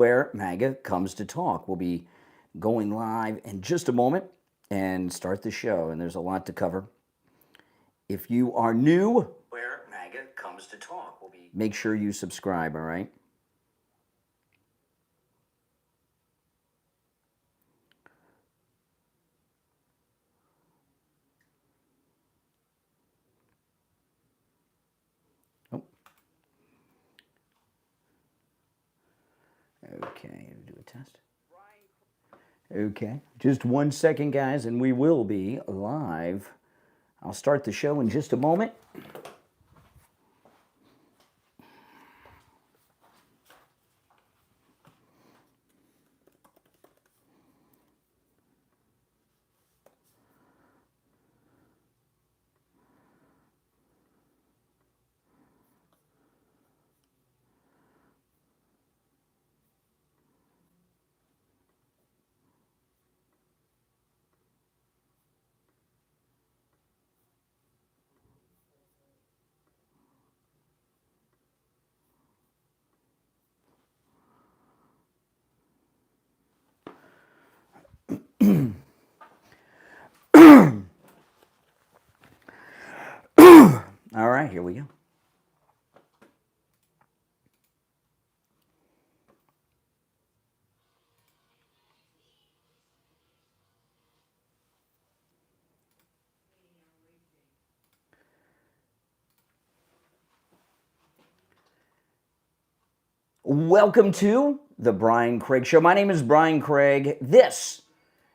Where MAGA comes to talk. We'll be going live in just a moment and start the show, and there's a lot to cover. If you are new, where MAGA comes to talk, make sure you subscribe, all right? Okay, do a test. Okay, just 1 second, guys, and we will be live. I'll start the show in just a moment. All right, here we go. Welcome to the Brian Craig Show. My name is Brian Craig. This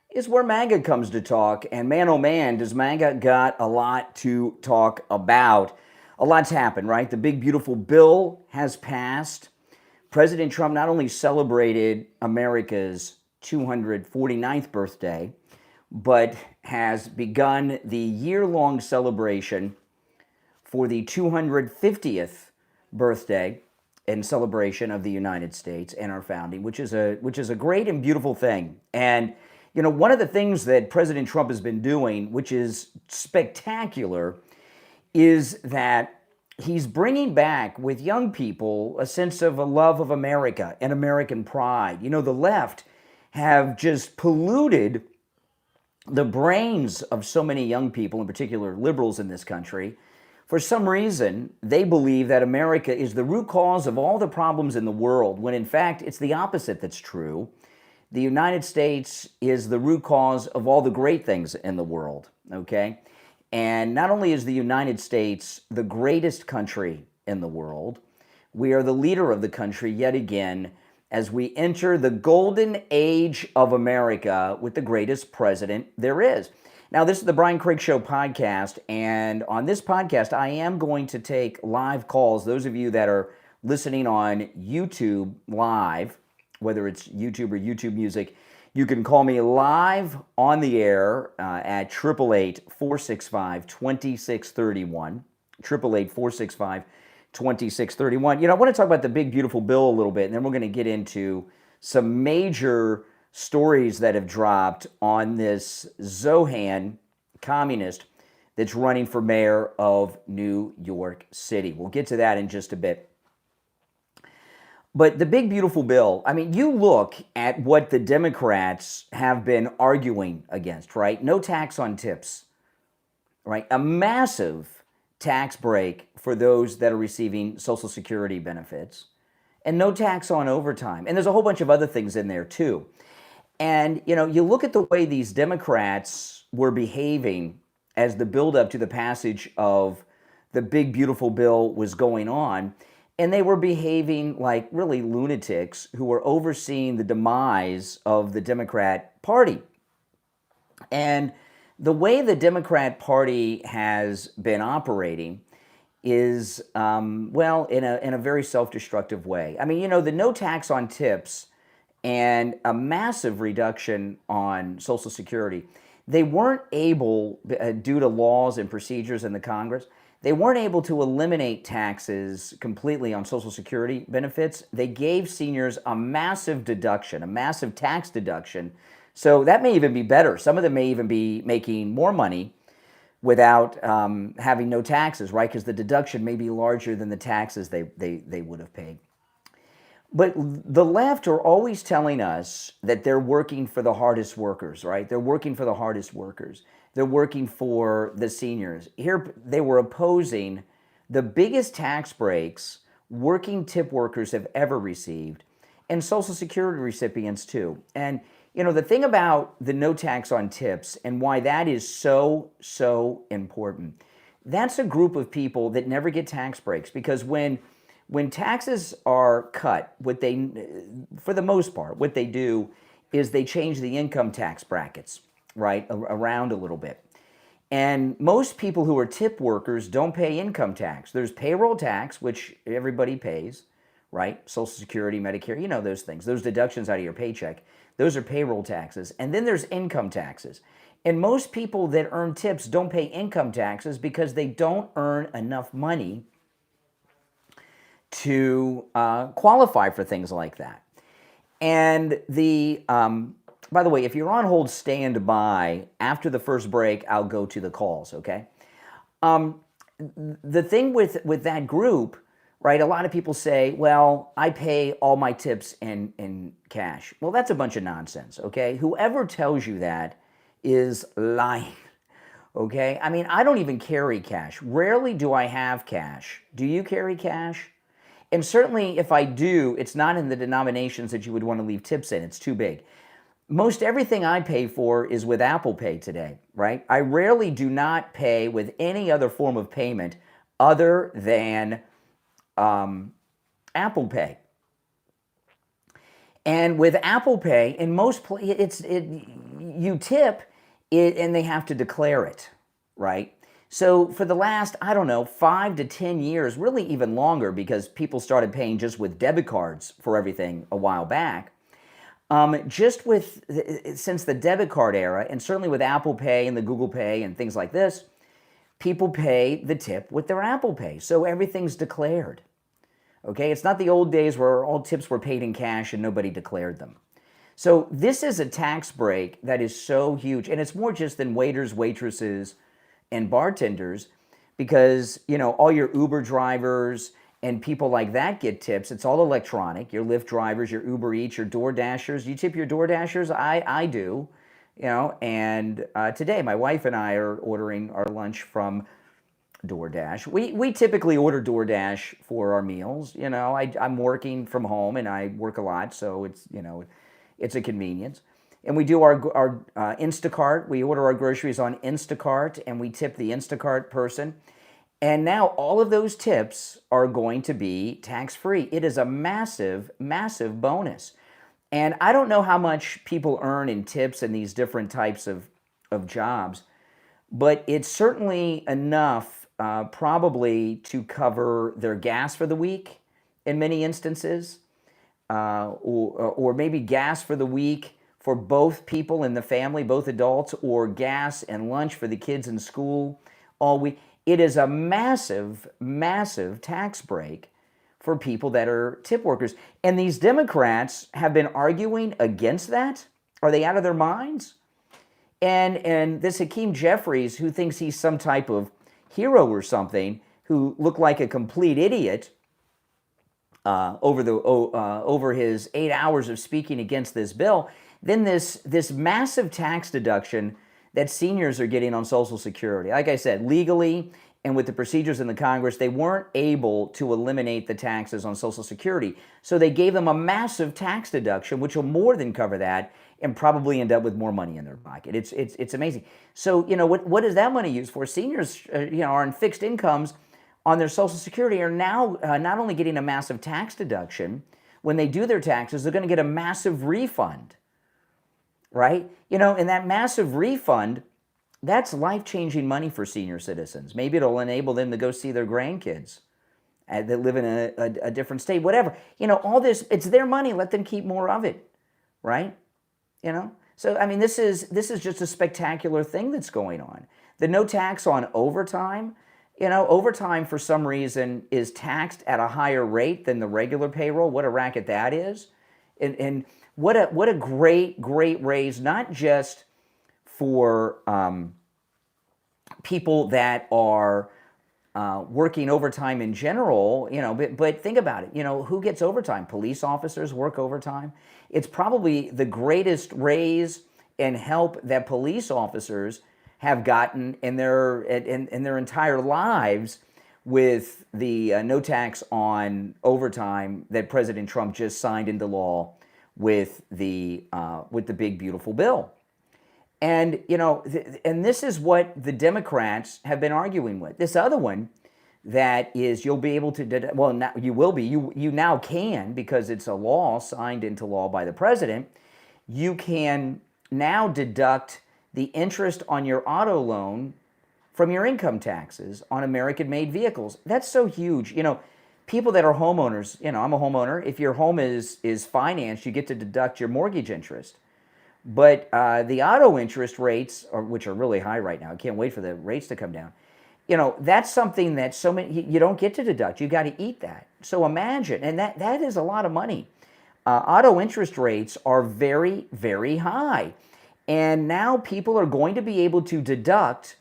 is where MAGA comes to talk. And man, oh man, does MAGA got a lot to talk about. A lot's happened, right? The big, beautiful bill has passed. President Trump not only celebrated America's 249th birthday, but has begun the year-long celebration for the 250th birthday and celebration of the United States and our founding, which is a great and beautiful thing. And you know, one of the things that President Trump has been doing, which is spectacular, is that he's bringing back with young people a sense of a love of America and American pride. You know, the left have just polluted the brains of so many young people, in particular liberals in this country. For some reason, they believe that America is the root cause of all the problems in the world, when in fact, it's the opposite that's true. The United States is the root cause of all the great things in the world, okay? And not only is the United States the greatest country in the world, we are the leader of the country yet again as we enter the golden age of America with the greatest president there is. Now, this is the Brian Craig Show podcast, and on this podcast, I am going to take live calls. Those of you that are listening on YouTube live, whether it's YouTube or YouTube Music, you can call me live on the air at 888-465-2631, 888-465-2631. You know, I want to talk about the big, beautiful bill a little bit, and then we're going to get into some major stories that have dropped on this Zohan communist that's running for mayor of New York City. We'll get to that in just a bit. But the big, beautiful bill, I mean, you look at what the Democrats have been arguing against, right? No tax on tips, right? A massive tax break for those that are receiving Social Security benefits, and no tax on overtime. And there's a whole bunch of other things in there, too. And, you know, you look at the way these Democrats were behaving as the buildup to the passage of the big, beautiful bill was going on. And they were behaving like really lunatics who were overseeing the demise of the Democrat Party. And the way the Democrat Party has been operating is, well, in a very self-destructive way. I mean, you know, the no tax on tips and a massive reduction on Social Security, they weren't able, due to laws and procedures in the Congress, they weren't able to eliminate taxes completely on Social Security benefits. They gave seniors a massive deduction, a massive tax deduction. So that may even be better. Some of them may even be making more money without having no taxes, right? Because the deduction may be larger than the taxes they would have paid. But the left are always telling us that they're working for the hardest workers, right? They're working for the hardest workers. They're working for the seniors. Here, they were opposing the biggest tax breaks working tip workers have ever received, and Social Security recipients too. And the thing about the no tax on tips and why that is so, so important, that's a group of people that never get tax breaks, because when taxes are cut, for the most part, what they do is they change the income tax brackets, right, around a little bit. And most people who are tip workers don't pay income tax. There's payroll tax, which everybody pays, right? Social Security, Medicare, those things, those deductions out of your paycheck. Those are payroll taxes. And then there's income taxes. And most people that earn tips don't pay income taxes because they don't earn enough money to qualify for things like that. And by the way, if you're on hold, stand by. After the first break, I'll go to the calls, okay? The thing with that group, right, a lot of people say, well, I pay all my tips in cash. Well, that's a bunch of nonsense, okay? Whoever tells you that is lying, okay? I mean, I don't even carry cash. Rarely do I have cash. Do you carry cash? And certainly if I do, it's not in the denominations that you would want to leave tips in. It's too big. Most everything I pay for is with Apple Pay today, right? I rarely do not pay with any other form of payment other than Apple Pay. And with Apple Pay, in most places, you tip it and they have to declare it, right? So for the last, 5 to 10 years, really even longer, because people started paying just with debit cards for everything a while back, since the debit card era, and certainly with Apple Pay and the Google Pay and things like this, people pay the tip with their Apple Pay. So everything's declared. Okay, it's not the old days where all tips were paid in cash and nobody declared them. So this is a tax break that is so huge, and it's more just than waiters, waitresses, and bartenders, because all your Uber drivers and people like that get tips. It's all electronic. Your Lyft drivers, your Uber Eats, your Door Dashers. You tip your Door Dashers? I do. And today my wife and I are ordering our lunch from DoorDash. We typically order DoorDash for our meals. I'm working from home and I work a lot, so it's a convenience. And we do our Instacart. We order our groceries on Instacart, and we tip the Instacart person. And now all of those tips are going to be tax-free. It is a massive, massive bonus. And I don't know how much people earn in tips in these different types of jobs, but it's certainly enough probably to cover their gas for the week in many instances, or maybe gas for the week for both people in the family, both adults, or gas and lunch for the kids in school all week. It is a massive, massive tax break for people that are tip workers. And these Democrats have been arguing against that. Are they out of their minds? And this Hakeem Jeffries, who thinks he's some type of hero or something, who looked like a complete idiot over his 8 hours of speaking against this bill, then this massive tax deduction that seniors are getting on Social Security. Like I said, legally and with the procedures in the Congress, they weren't able to eliminate the taxes on Social Security. So they gave them a massive tax deduction, which will more than cover that and probably end up with more money in their pocket. It's amazing. So, what is that money used for? Seniors, are on fixed incomes on their Social Security are now not only getting a massive tax deduction, when they do their taxes, they're going to get a massive refund. Right? And that massive refund, that's life-changing money for senior citizens. Maybe it'll enable them to go see their grandkids that live in a different state, whatever. All this, it's their money. Let them keep more of it, right? So, I mean, this is just a spectacular thing that's going on. The no tax on overtime, overtime for some reason is taxed at a higher rate than the regular payroll. What a racket that is. And what a great raise, not just for people that are working overtime in general, but think about it. Who gets overtime? Police officers work overtime. It's probably the greatest raise and help that police officers have gotten in their entire lives with the no tax on overtime that President Trump just signed into law with the big beautiful bill. And and this is what the Democrats have been arguing with. This other one that is you'll be able to now you will be you now can, because it's a law signed into law by the president. You can now deduct the interest on your auto loan from your income taxes on American-made vehicles. That's so huge. People that are homeowners, I'm a homeowner. If your home is financed, you get to deduct your mortgage interest. But the auto interest rates, which are really high right now, I can't wait for the rates to come down. That's something that so many, you don't get to deduct. You got to eat that. So imagine, and that is a lot of money. Auto interest rates are very, very high. And now people are going to be able to deduct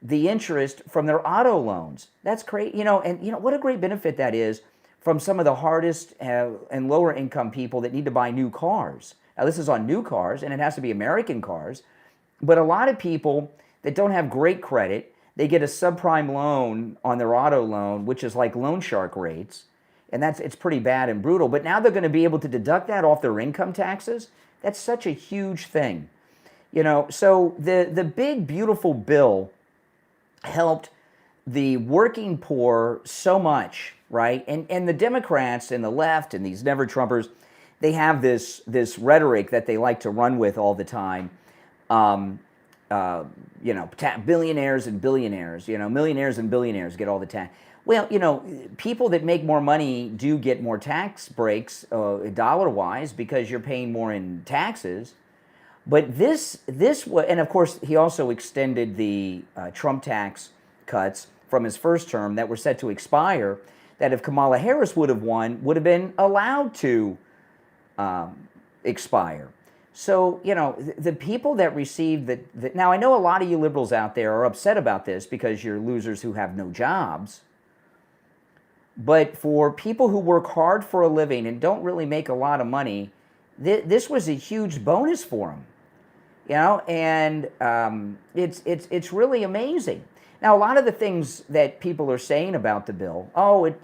the interest from their auto loans. That's great. And what a great benefit that is from some of the hardest and lower income people that need to buy new cars. Now, this is on new cars, and it has to be American cars. But a lot of people that don't have great credit, they get a subprime loan on their auto loan, which is like loan shark rates. And it's pretty bad and brutal. But now they're going to be able to deduct that off their income taxes. That's such a huge thing. So the big, beautiful bill helped the working poor so much, right? And the Democrats and the left and these never Trumpers, they have this rhetoric that they like to run with all the time. Billionaires and billionaires, millionaires and billionaires get all the tax. Well, people that make more money do get more tax breaks dollar-wise because you're paying more in taxes. But this was, and of course, he also extended the Trump tax cuts from his first term that were set to expire, that if Kamala Harris would have won, would have been allowed to expire. So, the people that received now I know a lot of you liberals out there are upset about this because you're losers who have no jobs. But for people who work hard for a living and don't really make a lot of money, this was a huge bonus for them. And it's really amazing. Now, a lot of the things that people are saying about the bill,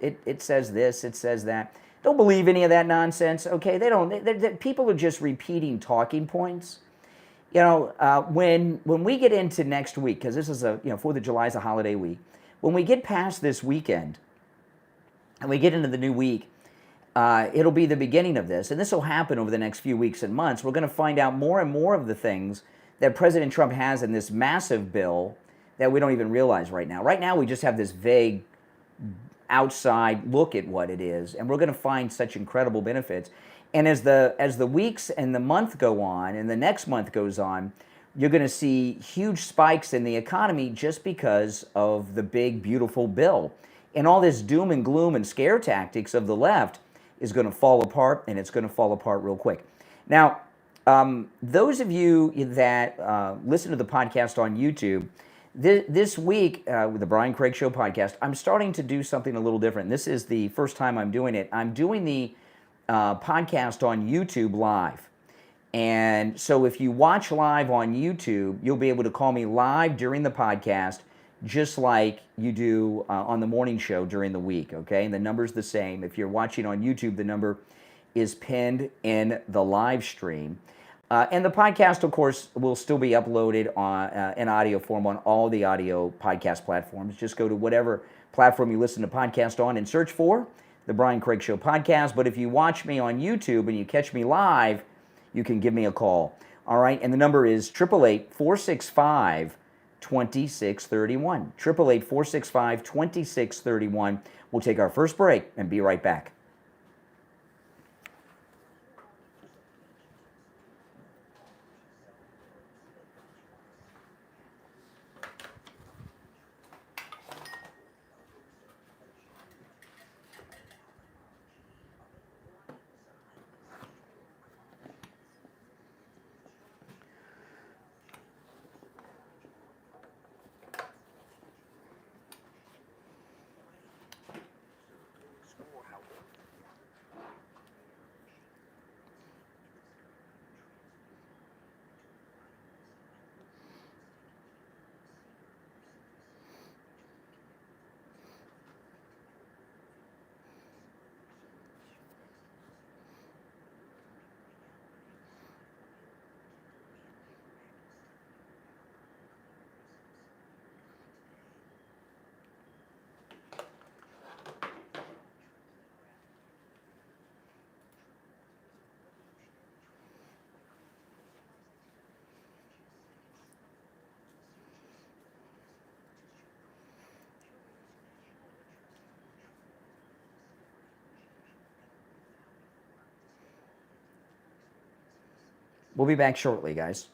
it says this, it says that. Don't believe any of that nonsense, okay? People are just repeating talking points. When we get into next week, because this is 4th of July is a holiday week, when we get past this weekend and we get into the new week, it'll be the beginning of this, and this will happen over the next few weeks and months. We're going to find out more and more of the things that President Trump has in this massive bill that we don't even realize right now. Right now, we just have this vague outside look at what it is, and we're going to find such incredible benefits. And as the weeks and the month go on, and the next month goes on, you're going to see huge spikes in the economy just because of the big, beautiful bill. And all this doom and gloom and scare tactics of the left is going to fall apart, and it's going to fall apart real quick. Now, those of you that listen to the podcast on YouTube, this week with the Brian Craig Show podcast, I'm starting to do something a little different. This is the first time I'm doing it. I'm doing the podcast on YouTube live. And so if you watch live on YouTube, you'll be able to call me live during the podcast, just like you do on the morning show during the week, okay? And the number's the same. If you're watching on YouTube, the number is pinned in the live stream. And the podcast, of course, will still be uploaded in audio form on all the audio podcast platforms. Just go to whatever platform you listen to podcast on and search for the Brian Craig Show podcast. But if you watch me on YouTube and you catch me live, you can give me a call. All right? And the number is 888-465-2631. 888-465-2631. We'll take our first break and be right back. We'll be back shortly, guys.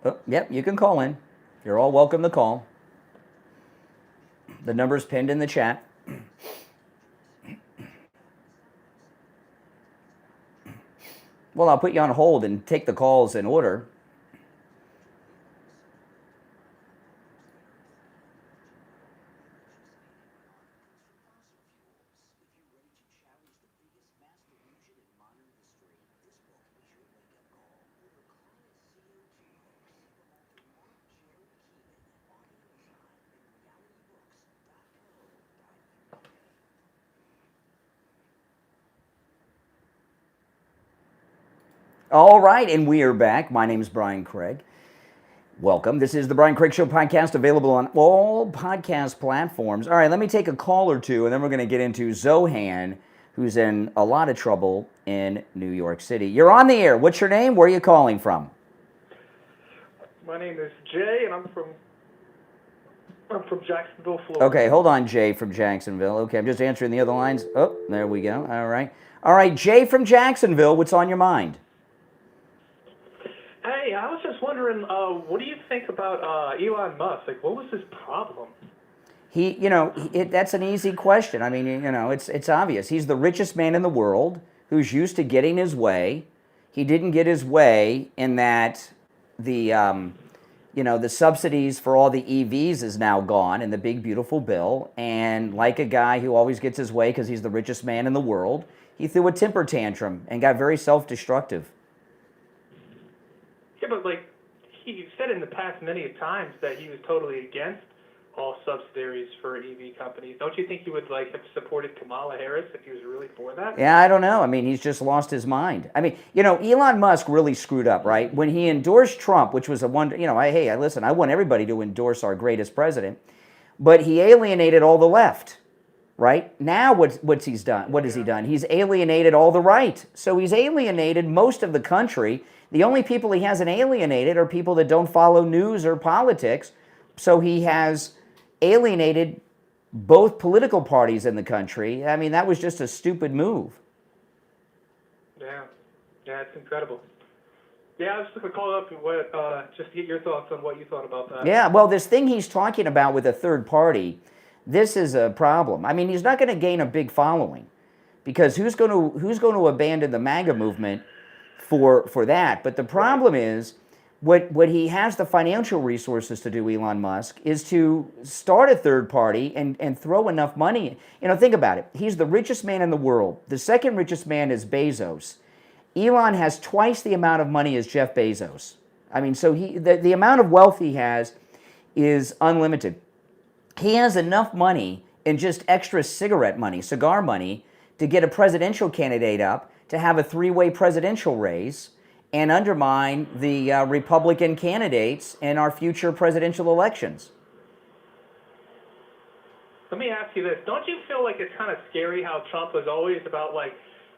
Oh, yep, you can call in. You're all welcome to call. The number's pinned in the chat. Well, I'll put you on hold and take the calls in order. All right, and we are back. My name is Brian Craig. Welcome. This is the Brian Craig Show podcast, available on all podcast platforms. All right, let me take a call or two, and then we're going to get into Zohan, who's in a lot of trouble in New York City. You're on the air. What's your name? Where are you calling from? My name is Jay, and I'm from Jacksonville, Florida. Okay, hold on, Jay from Jacksonville. Okay, I'm just answering the other lines. Oh, there we go. All right. All right, Jay from Jacksonville, what's on your mind? Hey, I was just wondering, what do you think about Elon Musk? Like, what was his problem? That's an easy question. I mean, it's obvious. He's the richest man in the world who's used to getting his way. He didn't get his way in that the subsidies for all the EVs is now gone in the big, beautiful bill. And like a guy who always gets his way because he's the richest man in the world, he threw a temper tantrum and got very self-destructive. Yeah, but he said in the past many times that he was totally against all subsidies for EV companies. Don't you think he would have supported Kamala Harris if he was really for that? Yeah, I don't know. I mean, he's just lost his mind. I mean, Elon Musk really screwed up, right? When he endorsed Trump, which was a wonder, listen, I want everybody to endorse our greatest president, but he alienated all the left, right? Now what's he's done? What has he done? He's alienated all the right. So he's alienated most of the country. The only people he hasn't alienated are people that don't follow news or politics. So he has alienated both political parties in the country. I mean, that was just a stupid move. Yeah, it's incredible. Yeah, I was just going to call up and just to get your thoughts on what you thought about that. Yeah, well, this thing he's talking about with a third party, this is a problem. I mean, he's not going to gain a big following because who's going to abandon the MAGA movement for that? But the problem is, what he has the financial resources to do, Elon Musk, is to start a third party and throw enough money. Think about it. He's the richest man in the world. The second richest man is Bezos. Elon has twice the amount of money as Jeff Bezos. I mean, so the amount of wealth he has is unlimited. He has enough money in just extra cigar money, to get a presidential candidate up to have a three-way presidential race and undermine the Republican candidates in our future presidential elections. Let me ask you this. Don't you feel like it's kind of scary how Trump was always about, like,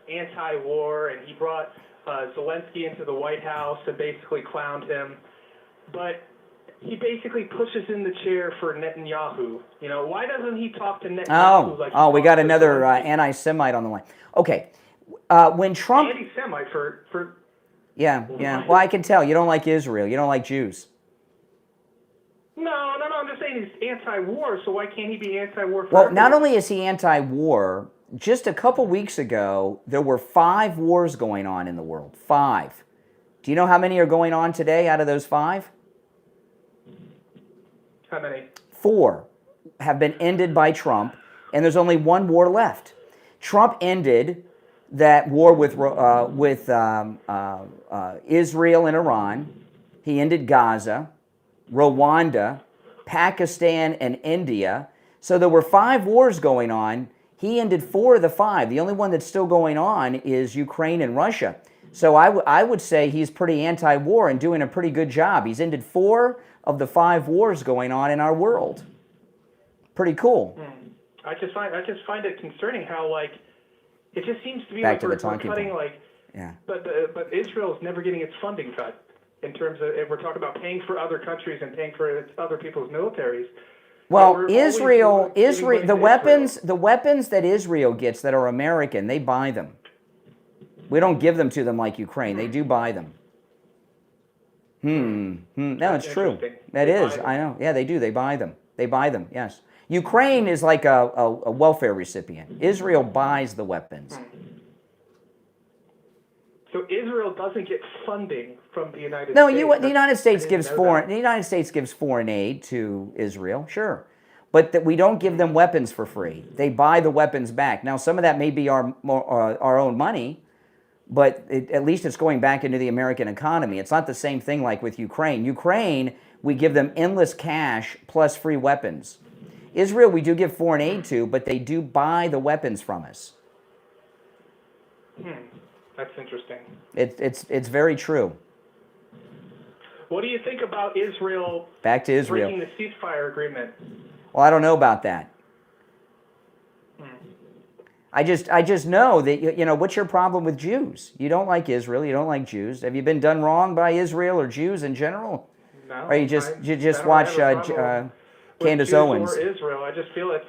anti-war, and he brought Zelensky into the White House and basically clowned him, but he basically pushes in the chair for Netanyahu. You know, why doesn't he talk to Netanyahu? We got another anti-Semite on the line. Okay. When Trump... Anti-Semite for... Yeah. Well, I can tell. You don't like Israel. You don't like Jews. No, I'm just saying he's anti-war, so why can't he be anti-war for Well, everyone? not only is he anti-war, just a couple weeks ago, there were 5 wars going on in the world. 5. Do you know how many are going on today out of those 5? How many? 4 have been ended by Trump, and there's only 1 war left. Trump ended that war with Israel and Iran. He ended Gaza, Rwanda, Pakistan, and India. So there were 5 wars going on. He ended 4 of the 5. The only one that's still going on is Ukraine and Russia. So I would say he's pretty anti-war and doing a pretty good job. He's ended 4 of the 5 wars going on in our world. Pretty cool. I just find it concerning how, like, it just seems to be Back like to we're the talking cutting point. like, Yeah. But Israel's never getting its funding cut in terms of, if we're talking about paying for other countries and paying for other people's militaries. Well, Israel, the weapons that Israel gets that are American, they buy them. We don't give them to them like Ukraine. They do buy them. No, it's true. That is. I know. Yeah, they do. They buy them. Yes. Ukraine is like a welfare recipient. Israel buys the weapons. So Israel doesn't get funding from the United States. No, the United States gives foreign aid to Israel, sure, but we don't give them weapons for free. They buy the weapons back. Now, some of that may be our own money, but at least it's going back into the American economy. It's not the same thing like with Ukraine. Ukraine, we give them endless cash plus free weapons. Israel, we do give foreign aid to, but they do buy the weapons from us. That's interesting. It's very true. What do you think about Israel? Back to Israel. Breaking the ceasefire agreement? Well, I don't know about that. I just know that, you know, what's your problem with Jews? You don't like Israel. You don't like Jews. Have you been done wrong by Israel or Jews in general? No. Or you just watch Candace Owens? Or Israel. I just feel it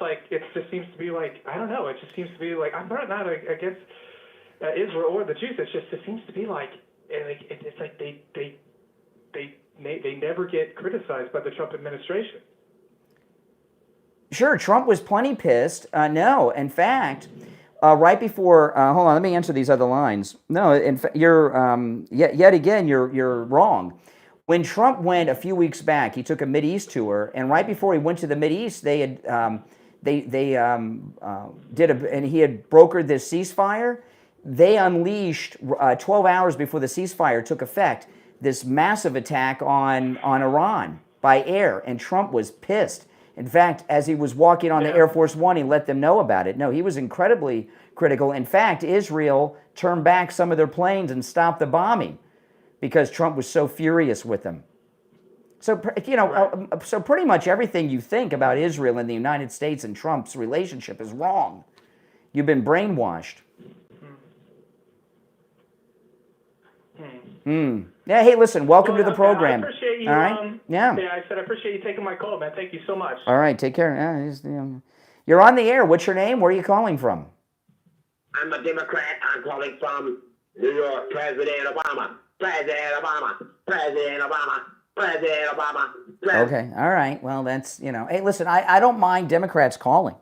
just seems to be like, I don't know. It just seems to be like, I'm not against Israel or the Jews. It seems to be like it's like they never get criticized by the Trump administration. Sure, Trump was plenty pissed. No, in fact, right before, hold on, let me answer these other lines. No, in fact, you're yet again you're wrong. When Trump went a few weeks back, he took a Mideast tour, and right before he went to the Mideast, they had and he had brokered this ceasefire. They unleashed 12 hours before the ceasefire took effect this massive attack on Iran by air, and Trump was pissed. In fact, as he was walking on the Air Force One, he let them know about it. No, he was incredibly critical. In fact, Israel turned back some of their planes and stopped the bombing because Trump was so furious with them. So, you know, so pretty much everything you think about Israel and the United States and Trump's relationship is wrong. You've been brainwashed. Yeah, hey, listen, welcome to the program. I appreciate you. All right? Yeah, I said I appreciate you taking my call, man. Thank you so much. All right, take care. Yeah, you're on the air. What's your name? Where are you calling from? I'm a Democrat. I'm calling from New York. President Obama. President Obama. President Obama. President Obama. Okay, all right. Well, that's, you know, hey, listen, I don't mind Democrats calling.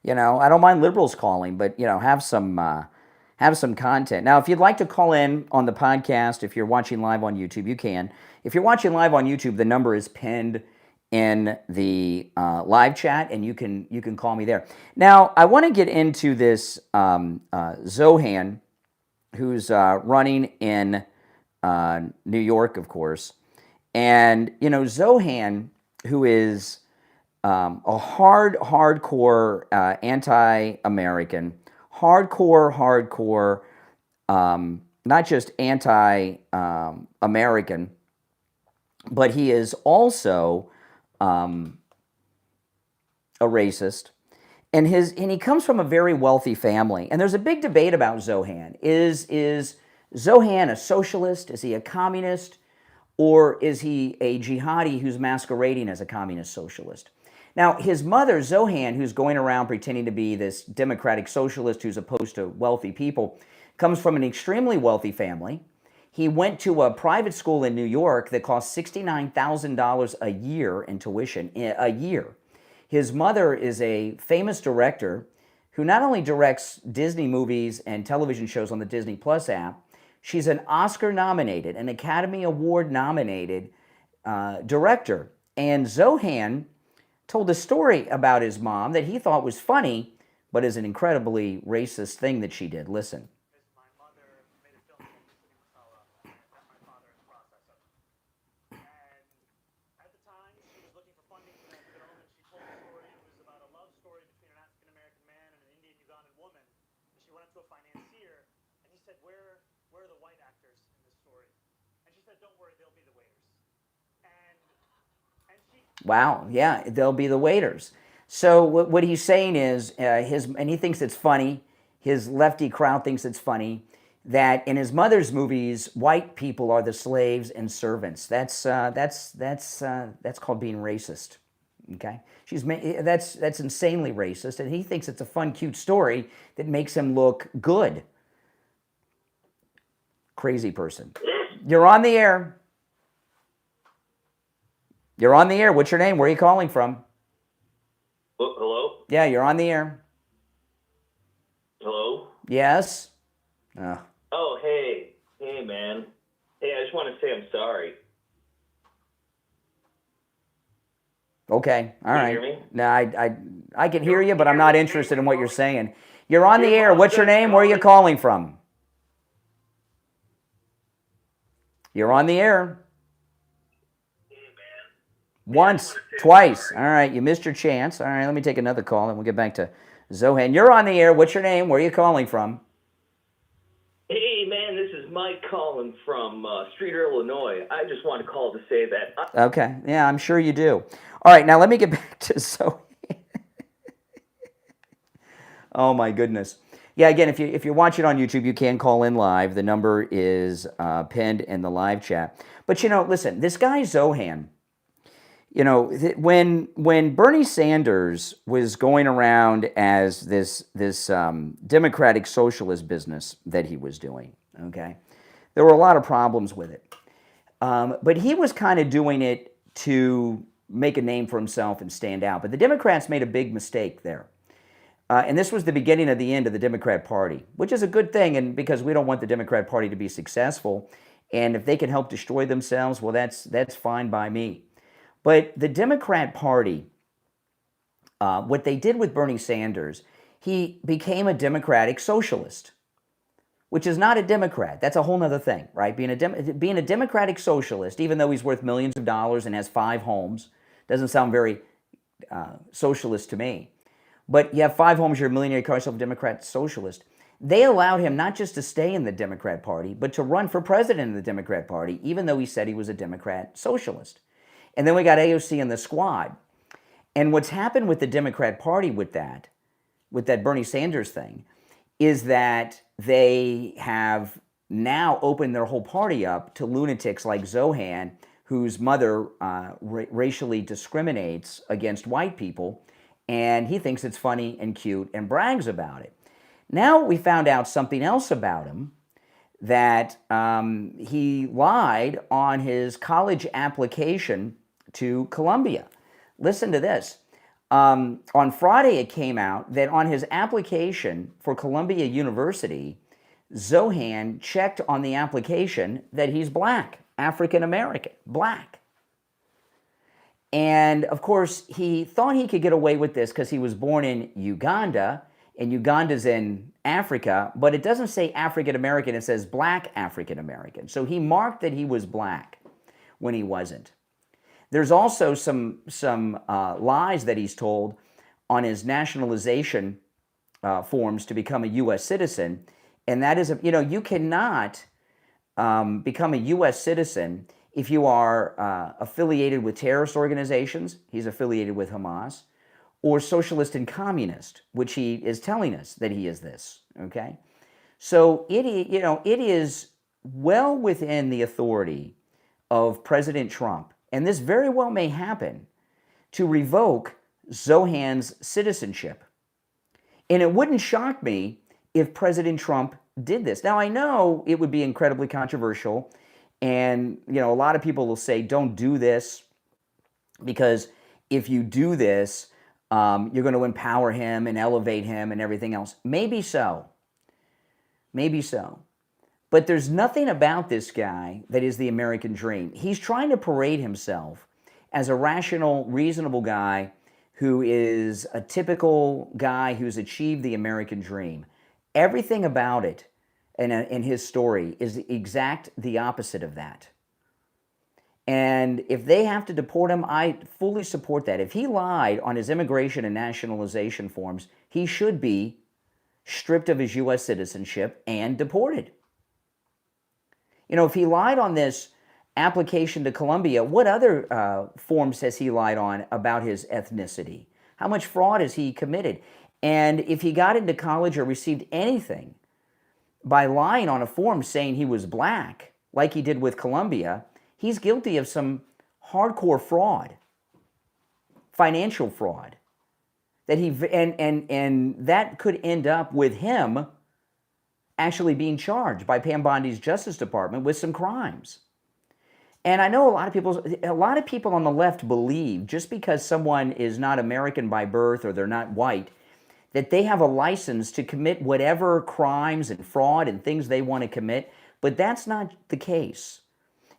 You know, I don't mind liberals calling, but, you know, have some content. Now, if you'd like to call in on the podcast, if you're watching live on YouTube, you can. If you're watching live on YouTube, the number is pinned in the live chat, and you can call me there. Now, I want to get into this Zohan, who's running in New York, of course. And, you know, Zohan, who is a hardcore anti-American, hardcore not just anti-American, but he is also a racist. And he comes from a very wealthy family. And there's a big debate about Zohan. Is Zohan a socialist? Is he a communist? Or is he a jihadi who's masquerading as a communist socialist? Now, his mother, Zohan, who's going around pretending to be this democratic socialist who's opposed to wealthy people, comes from an extremely wealthy family. He went to a private school in New York that cost $69,000 a year in tuition, a year. His mother is a famous director who not only directs Disney movies and television shows on the Disney Plus app, she's an Oscar-nominated, an Academy Award-nominated director. And Zohan told a story about his mom that he thought was funny, but is an incredibly racist thing that she did. Listen. My mother made a film called Missing Masala that my father is processor. And at the time, she was looking for funding for that film, and she told the story. It was about a love story between an African-American man and an Indian Ugandan woman. And she went up to a financier, and he said, where are the white actors in this story? And she said, don't worry, they'll be the waiters. Wow, yeah, they'll be the waiters. So what he's saying is, and he thinks it's funny, his lefty crowd thinks it's funny, that in his mother's movies, white people are the slaves and servants. That's called being racist. Okay, that's insanely racist, and he thinks it's a fun, cute story that makes him look good. Crazy person. You're on the air. You're on the air. What's your name? Where are you calling from? Hello? Yeah, you're on the air. Hello? Yes? Oh, hey. Hey, man. Hey, I just want to say I'm sorry. Okay, all right. Can you hear me? No, I can hear you, but I'm not interested in what you're saying. You're on the air. What's your name? Where are you calling from? You're on the air. Once, twice. All right, you missed your chance. All right, let me take another call and we'll get back to Zohan. You're on the air. What's your name? Where are you calling from? Hey, man, this is Mike calling from Streeter, Illinois. I just want to call to say that... Okay, yeah, I'm sure you do. All right, now let me get back to Zohan. Oh, my goodness. Yeah, again, if you're watching on YouTube, you can call in live. The number is pinned in the live chat. But, listen, this guy Zohan... when Bernie Sanders was going around as this democratic socialist business that he was doing, okay, there were a lot of problems with it. But he was kind of doing it to make a name for himself and stand out. But the Democrats made a big mistake there. And this was the beginning of the end of the Democrat Party, which is a good thing, and because we don't want the Democrat Party to be successful. And if they can help destroy themselves, well, that's fine by me. But the Democrat Party, what they did with Bernie Sanders, he became a democratic socialist, which is not a Democrat. That's a whole other thing, right? Being a democratic socialist, even though he's worth millions of dollars and has 5 homes, doesn't sound very socialist to me. But you have 5 homes, you're a millionaire, you call yourself a Democrat socialist. They allowed him not just to stay in the Democrat Party, but to run for president of the Democrat Party, even though he said he was a Democrat socialist. And then we got AOC in the squad. And what's happened with the Democrat Party with that Bernie Sanders thing, is that they have now opened their whole party up to lunatics like Zohan, whose mother racially discriminates against white people, and he thinks it's funny and cute and brags about it. Now we found out something else about him, that he lied on his college application to Columbia. Listen to this. On Friday, it came out that on his application for Columbia University, Zohan checked on the application that he's black, African American, black. And of course, he thought he could get away with this because he was born in Uganda, and Uganda's in Africa, but it doesn't say African American, it says black African American. So he marked that he was black when he wasn't. There's also some lies that he's told on his nationalization forms to become a U.S. citizen, And that is, you cannot become a U.S. citizen if you are affiliated with terrorist organizations. He's affiliated with Hamas, or socialist and communist, which he is telling us that he is this, okay? So it is well within the authority of President Trump, and this very well may happen, to revoke Zohan's citizenship. And it wouldn't shock me if President Trump did this. Now, I know it would be incredibly controversial, and a lot of people will say, don't do this, because if you do this, you're going to empower him and elevate him and everything else. Maybe so. Maybe so. But there's nothing about this guy that is the American dream. He's trying to parade himself as a rational, reasonable guy who is a typical guy who's achieved the American dream. Everything about it in his story is the opposite of that. And if they have to deport him, I fully support that. If he lied on his immigration and nationalization forms, he should be stripped of his U.S. citizenship and deported. If he lied on this application to Colombia, what other forms has he lied on about his ethnicity? How much fraud has he committed? And if he got into college or received anything by lying on a form saying he was black, like he did with Colombia, he's guilty of some hardcore fraud, financial fraud, that and that could end up with him actually being charged by Pam Bondi's Justice Department with some crimes. And I know a lot of people on the left believe just because someone is not American by birth or they're not white, that they have a license to commit whatever crimes and fraud and things they want to commit, but that's not the case.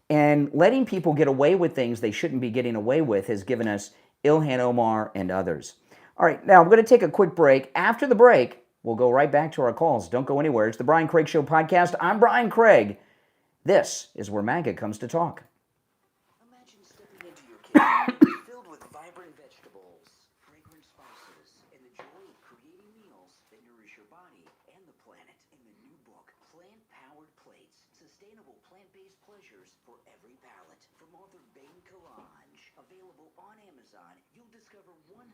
And letting people get away with things they shouldn't be getting away with has given us Ilhan Omar and others. All right, now I'm going to take a quick break. After the break, we'll go right back to our calls. Don't go anywhere. It's the Brian Craig Show podcast. I'm Brian Craig. This is where MAGA comes to talk. Imagine stepping into your kitchen filled with vibrant vegetables, fragrant spices, and the joy of creating meals that nourish your body and the planet. In the new book, Plant-Powered Plates, Sustainable Plant-Based Pleasures for Every Palate, from author Bain Kalange. Available on Amazon, you'll discover 100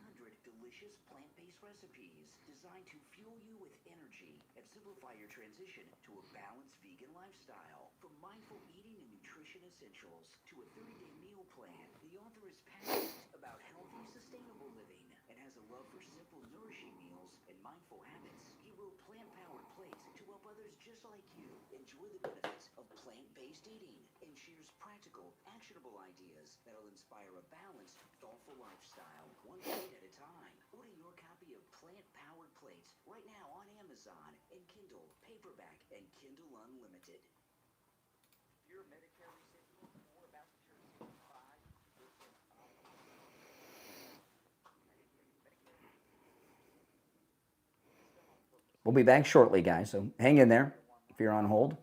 delicious plant-based recipes designed to fuel you with energy and simplify your transition to a balanced vegan lifestyle. From mindful eating and nutrition essentials to a 30-day meal plan, the author is passionate about healthy, sustainable living and has a love for simple, nourishing meals and mindful habits. He wrote Plant-Powered Plates to help others just like you enjoy the benefits of plant-based eating and shares practical, actionable ideas that'll inspire a balanced, thoughtful lifestyle, one plate at a time. Order your copy of Plant-Powered Plates right now on Amazon and Kindle, paperback, and Kindle Unlimited. If you're a Medicare recipient or about to turn 65, We'll be back shortly, guys, so hang in there if you're on hold.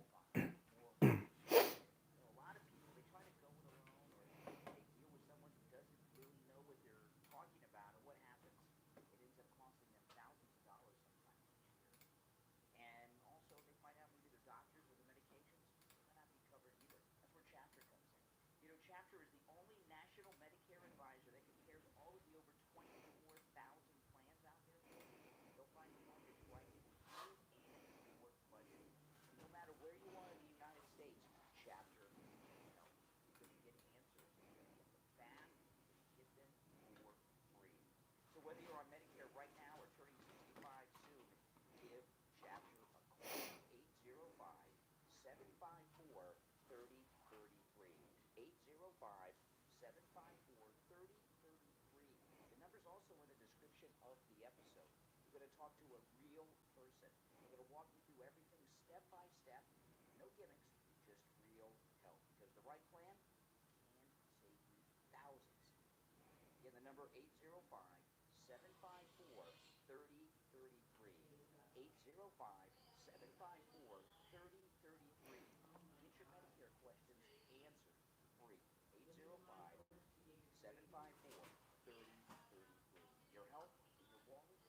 Chapter is the only national Medicare advisor that compares all of the over 24,000 plans out there. They'll find the one that's right for you and your budget. No matter where you are in the United States, Chapter can help because you get answers. You get them fast, you get them for free. So whether you're on Medicare right now or turning 65 soon, give Chapter a call. 805-754-3033. 805-754-3033. The number's also in the description of the episode. You're going to talk to a real person. They're going to walk you through everything step by step. No gimmicks, just real help. Because the right plan can save you thousands. Again, the number 805-754-3033. 805-754-3033. Get your Medicare questions answered free. 805-754-3033. Your health is your wallet.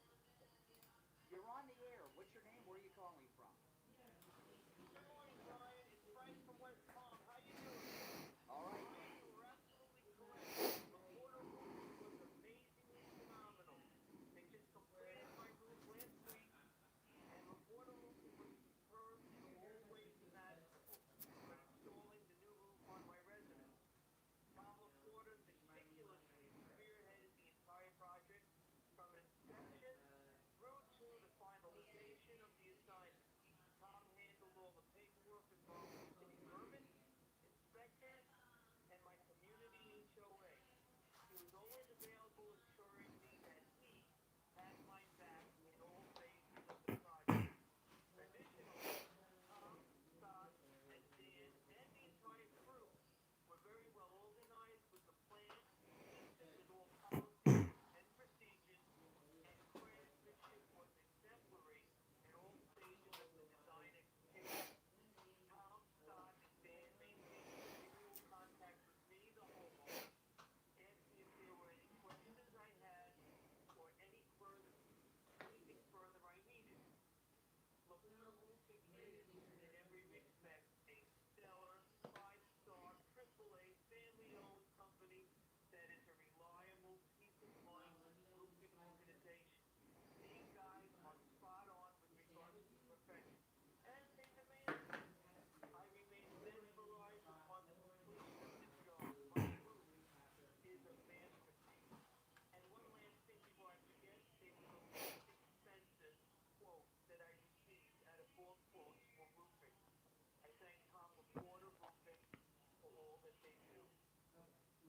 You're on the air. What's your name? Where are you calling from?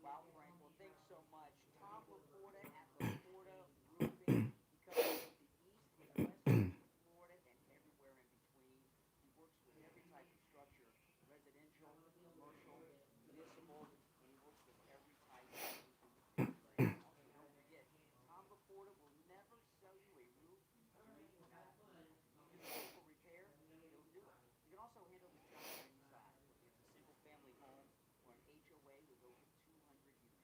Wow, Frank. Well, thanks so much. Tom Laporta at Laporta Roofing. He covers the east and west of Florida and everywhere in between. He works with every type of structure, residential, commercial, municipal, and he works with every type of roofing material. Also, don't forget, Tom Laporta will never sell you a roof you need not. You can go for repair, he'll do it. You can also handle the job inside, whether it's a single-family home or an HOA with over 200 units.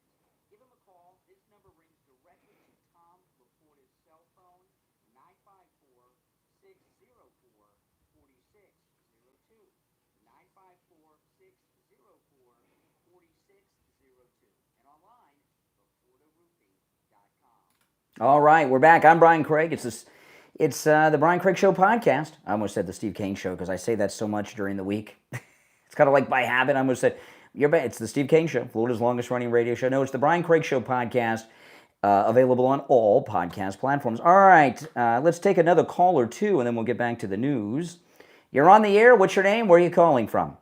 Give him a call. This number rings directly to Tom Laporta's cell phone, 954-604-4602. 954-604-4602. And online, LaportaRoofing.com. All right, we're back. I'm Brian Craig. It's the Brian Craig Show podcast. I almost said the Steve Kane Show because I say that so much during the week. It's kind of like by habit. I almost said, it's the Steve Kane Show, Florida's longest running radio show. No, it's the Brian Craig Show podcast, available on all podcast platforms. All right, let's take another call or two, and then we'll get back to the news. You're on the air. What's your name? Where are you calling from?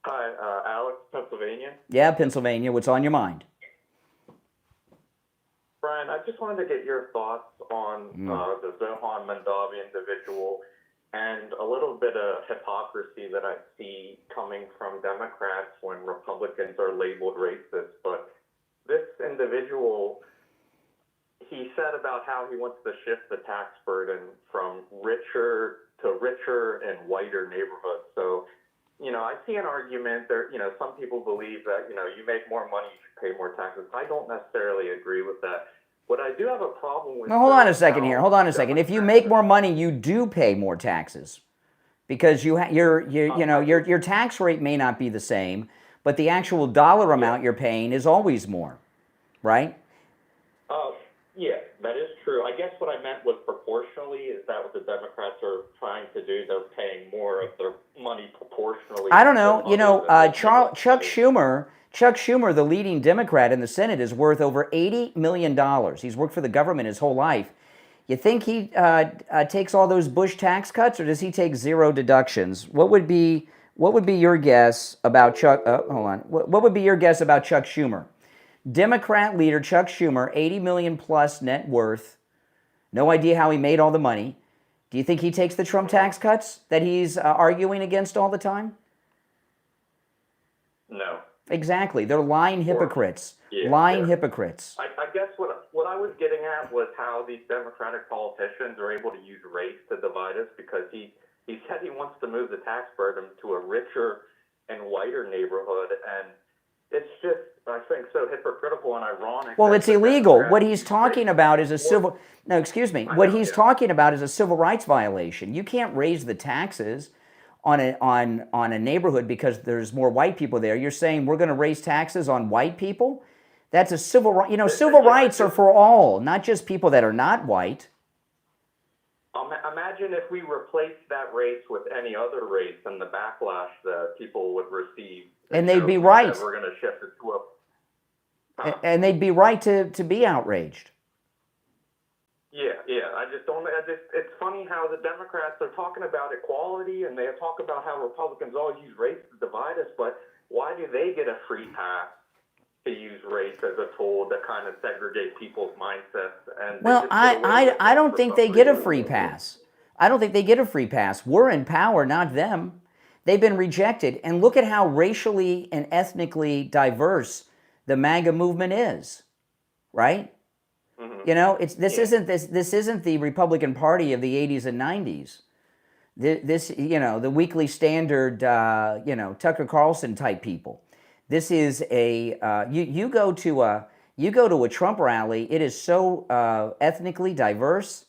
Hi, Alex, Pennsylvania. Yeah, Pennsylvania. What's on your mind? Brian, I just wanted to get your thoughts on the Zohan Mandavi individual and a little bit of hypocrisy that I see coming from Democrats when Republicans are labeled racist. But this individual, he said about how he wants to shift the tax burden from richer and whiter neighborhoods. So, I see an argument there. Some people believe that, you make more money, you should pay more taxes. I don't necessarily agree with that. What I do have a problem with... Now, hold on a second here. Hold on a second. If you make more money, you do pay more taxes because your tax rate may not be the same, but the actual dollar amount you're paying is always more, right? Yeah, that is true. I guess what I meant was proportionally. Is that what the Democrats are trying to do? They're paying more of their money proportionally. I don't know. Chuck Schumer, the leading Democrat in the Senate, is worth over $80 million. He's worked for the government his whole life. You think he takes all those Bush tax cuts, or does he take zero deductions? What would be your guess about Chuck? Hold on. What would be your guess about Chuck Schumer? Democrat leader Chuck Schumer, 80 million plus net worth. No idea how he made all the money. Do you think he takes the Trump tax cuts that he's arguing against all the time? No. Exactly. They're lying hypocrites. Hypocrites. I guess what I was getting at was how these Democratic politicians are able to use race to divide us, because he said he wants to move the tax burden to a richer and whiter neighborhood, and it's just, I think, so hypocritical and ironic. Well, it's illegal. What he's talking about is a civil... No, excuse me. What he's talking about is a civil rights violation. You can't raise the taxes on a neighborhood because there's more white people there. You're saying we're going to raise taxes on white people? That's a civil right. Civil rights are for all, not just people that are not white. Imagine if we replaced that race with any other race and the backlash that people would receive. And they'd be right. We're going to shift it to a... And they'd be right to be outraged. Yeah. I just don't. It's funny how the Democrats are talking about equality and they talk about how Republicans always use race to divide us, but why do they get a free pass to use race as a tool to kind of segregate people's mindsets? And well, I don't think they get a free pass. I don't think they get a free pass. We're in power, not them. They've been rejected, and look at how racially and ethnically diverse the MAGA movement is, right? Mm-hmm. This isn't the Republican Party of the 80s and 90s. The Weekly Standard, Tucker Carlson type people. This is you go to a Trump rally. It is so ethnically diverse.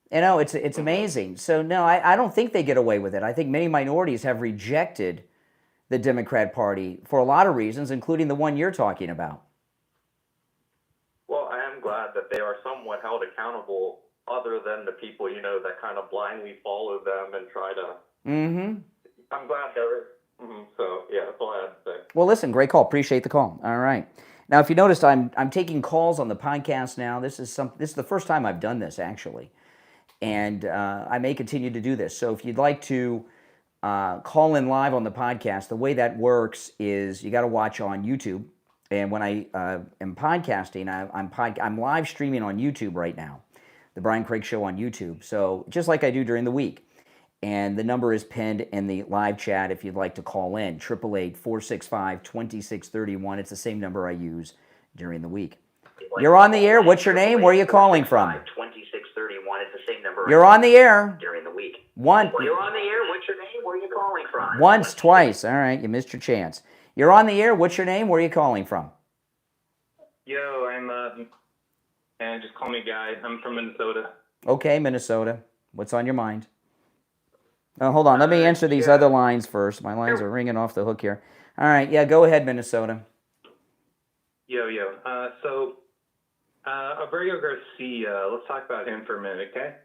It's amazing. So no, I don't think they get away with it. I think many minorities have rejected the Democrat Party for a lot of reasons, including the one you're talking about. Well, I am glad that they are somewhat held accountable, other than the people, that kind of blindly follow them and try to... Mm-hmm. I'm glad they're... Mm-hmm. So, yeah, that's all I had to say. Well, listen, great call. Appreciate the call. All right. Now, if you noticed, I'm taking calls on the podcast now. This is the first time I've done this, actually. And I may continue to do this. So if you'd like to call in live on the podcast, the way that works is you got to watch on YouTube. And when I am podcasting, I'm live streaming on YouTube right now, the Brian Craig Show on YouTube. So just like I do during the week. And the number is pinned in the live chat if you'd like to call in, 888-465-2631. It's the same number I use during the week. You're on the air. What's your name? Where are you calling from? 2631 is the same number. You're on the air. During the week. You're on the air. What's your name? Where are you calling from? Once, twice. All right, you missed your chance. You're on the air. What's your name? Where are you calling from? Yo, I'm and just call me Guy. I'm from Minnesota. Okay, Minnesota. What's on your mind? Oh, hold on. Let me answer these other lines first. My lines are ringing off the hook here. All right. Yeah, go ahead, Minnesota. Yo. Averio Garcia. Let's talk about him for a minute, okay?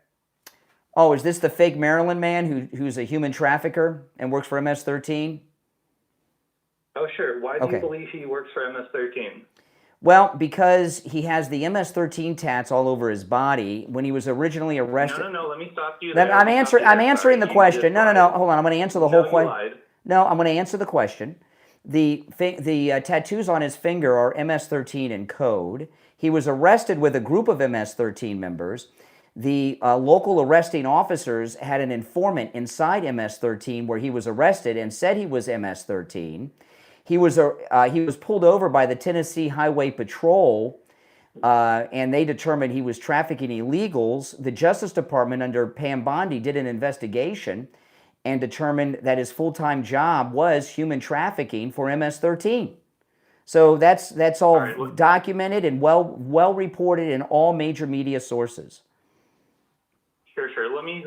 Oh, is this the fake Maryland man who's a human trafficker and works for MS-13? Oh, sure. Why do you believe he works for MS-13? Well, because he has the MS-13 tats all over his body. When he was originally arrested... No, let me stop you there. there. I'm answering the question. No. Hold on. I'm going to answer the whole question. No, I'm going to answer the question. The tattoos on his finger are MS-13 in code. He was arrested with a group of MS-13 members. The local arresting officers had an informant inside MS-13 where he was arrested and said he was MS-13. He was pulled over by the Tennessee Highway Patrol, and they determined he was trafficking illegals. The Justice Department under Pam Bondi did an investigation and determined that his full-time job was human trafficking for MS-13. So that's all documented and well reported in all major media sources. Sure. Let me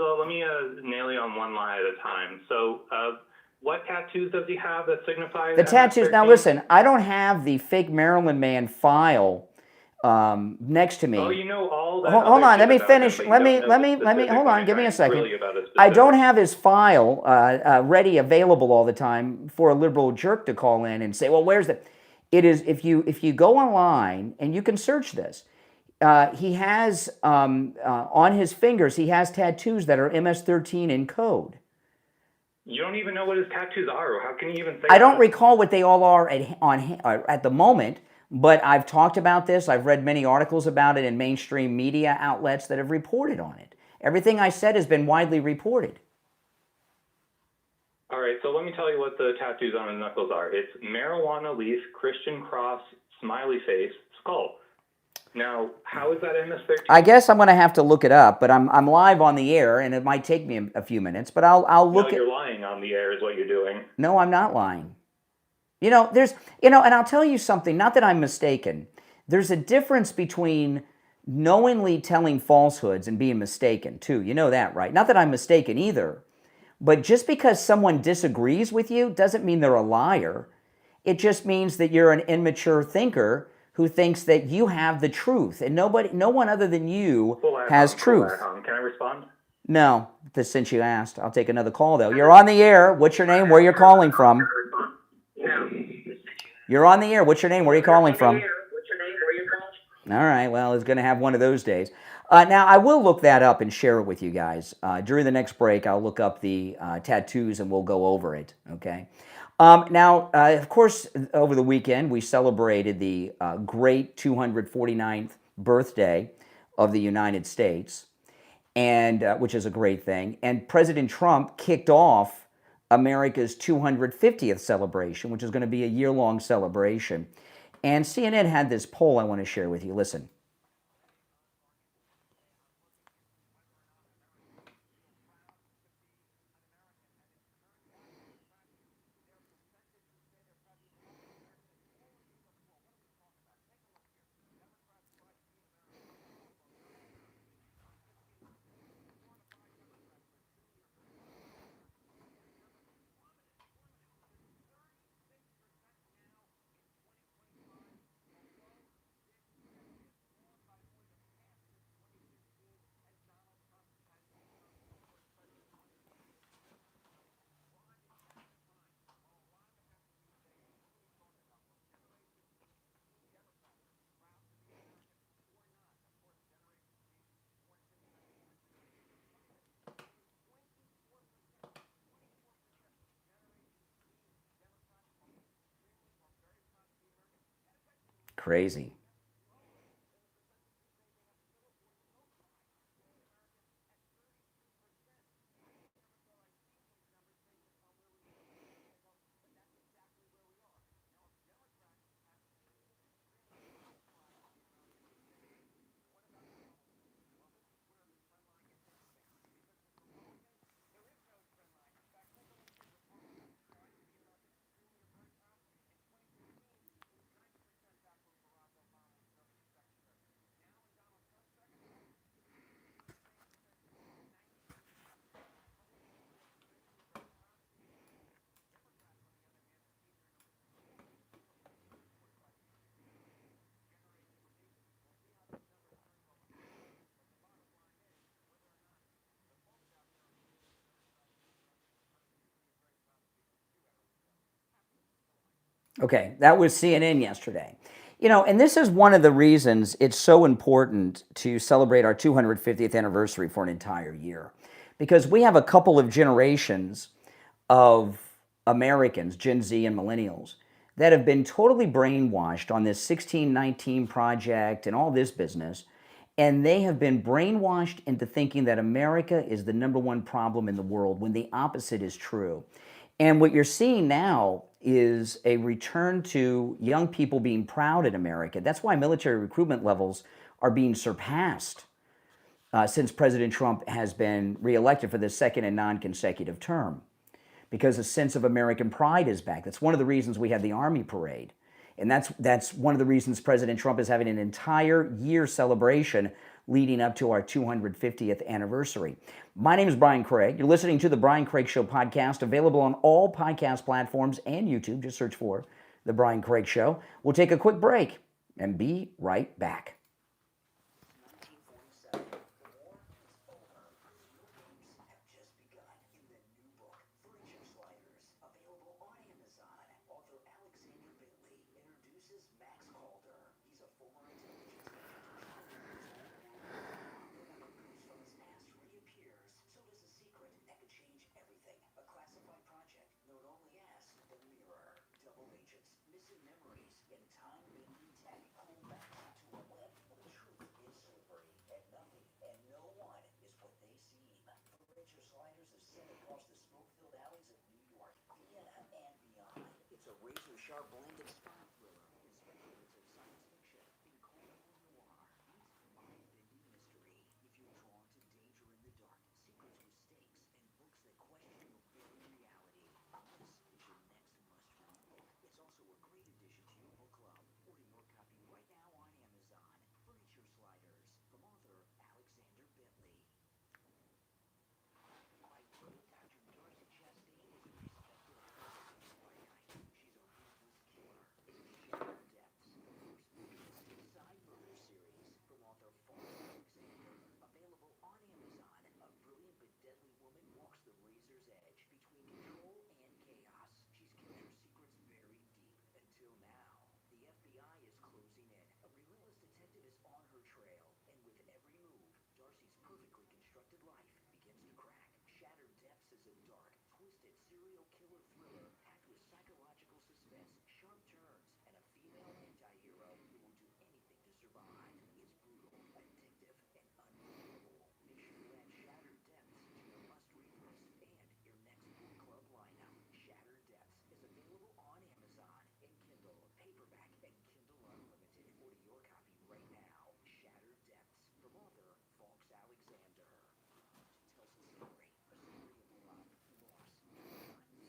nail you on one line at a time. So, what tattoos does he have that signify the tattoos? Now listen, I don't have the fake Maryland man file next to me. Oh, you know all that. Hold on, let me finish. Let me hold on. Give me a second. I don't have his file ready, available all the time for a liberal jerk to call in and say, "Well, where's the?" It is if you go online and you can search this. He has on his fingers. He has tattoos that are MS-13 in code. You don't even know what his tattoos are. How can you even say I don't recall what they all are at the moment, but I've talked about this. I've read many articles about it in mainstream media outlets that have reported on it. Everything I said has been widely reported. All right, so let me tell you what the tattoos on his knuckles are. It's marijuana leaf, Christian cross, smiley face, skull. Now, how is that MS-13? I guess I'm going to have to look it up, but I'm live on the air, and it might take me a few minutes. But I'll look. No, you're lying on the air, is what you're doing. No, I'm not lying. And I'll tell you something. Not that I'm mistaken. There's a difference between knowingly telling falsehoods and being mistaken too. You know that, right? Not that I'm mistaken either. But just because someone disagrees with you doesn't mean they're a liar. It just means that you're an immature thinker who thinks that you have the truth, and no one other than you has truth. Can I respond? No, since you asked. I'll take another call, though. You're on the air. What's your name? Where you're calling from? You're on the air. What's your name? Where are you calling from? All right, well, it's going to have one of those days. Now, I will look that up and share it with you guys. During the next break, I'll look up the tattoos, and we'll go over it, okay? Now, of course, over the weekend, we celebrated the great 249th birthday of the United States, and which is a great thing. And President Trump kicked off America's 250th celebration, which is going to be a year-long celebration. And CNN had this poll I want to share with you. Listen. Crazy. Okay, that was CNN yesterday. You know, and this is one of the reasons it's so important to celebrate our 250th anniversary for an entire year. Because we have a couple of generations of Americans, Gen Z and millennials, that have been totally brainwashed on this 1619 project and all this business. And they have been brainwashed into thinking that America is the number one problem in the world when the opposite is true. And what you're seeing now is a return to young people being proud in America. That's why military recruitment levels are being surpassed since President Trump has been reelected for the second and non-consecutive term, because a sense of American pride is back. That's one of the reasons we had the Army Parade. And that's one of the reasons President Trump is having an entire year celebration leading up to our 250th anniversary. My name is Brian Craig. You're listening to The Brian Craig Show podcast, available on all podcast platforms and YouTube. Just search for The Brian Craig Show. We'll take a quick break and be right back. 1947. The war is over. New games have just begun in the new book, Furniture Sliders, available on Amazon. Author Alexander Bentley introduces Max Calder. He's a former intelligence from his past reappears, so does a secret that could change everything. A classified project known only as the Mirror. Double agents, missing memories, and time-bending tech pull back into a web where the truth is slippery, and nothing and no one is what they seem. Furniture Sliders is set across the smoke-filled alleys of New York, Vienna, and beyond. It's a razor-sharp blend of spy thriller and speculative science fiction in colorful noir meets mind-bending mystery. If you're drawn to danger in the dark, secrets with stakes, and books that question your very reality, this is your next must-read book. It's also a great addition to your book club. Order your copy right now on Amazon. Furniture Sliders, from author Alexander Bentley. My great Dr. Darcy Chastain is a respected actress in Twilight. She's a ruthless killer in Shattered Depths, the first book in the Suicide Murder series, from author Alexander. Available on Amazon, a brilliant but deadly woman walks the razor's edge between control and chaos. She's kept her secrets buried deep until now. The FBI is closing in. A relentless detective is on her trail, and with every move, Darcy's perfectly constructed life begins to crack. Shattered Depths is a dark, twisted serial killer thriller packed with psychological suspense, sharp turns, and a female anti-hero who will do anything to survive. It's brutal, addictive, and unforgettable. Make sure you add Shattered Depths to your must-read list and your next book club lineup. Shattered Depths is available on Amazon in Kindle, paperback, and Kindle Unlimited. Order your copy right now. Shattered Depths, from author Alexander. Tells a story of love, loss, and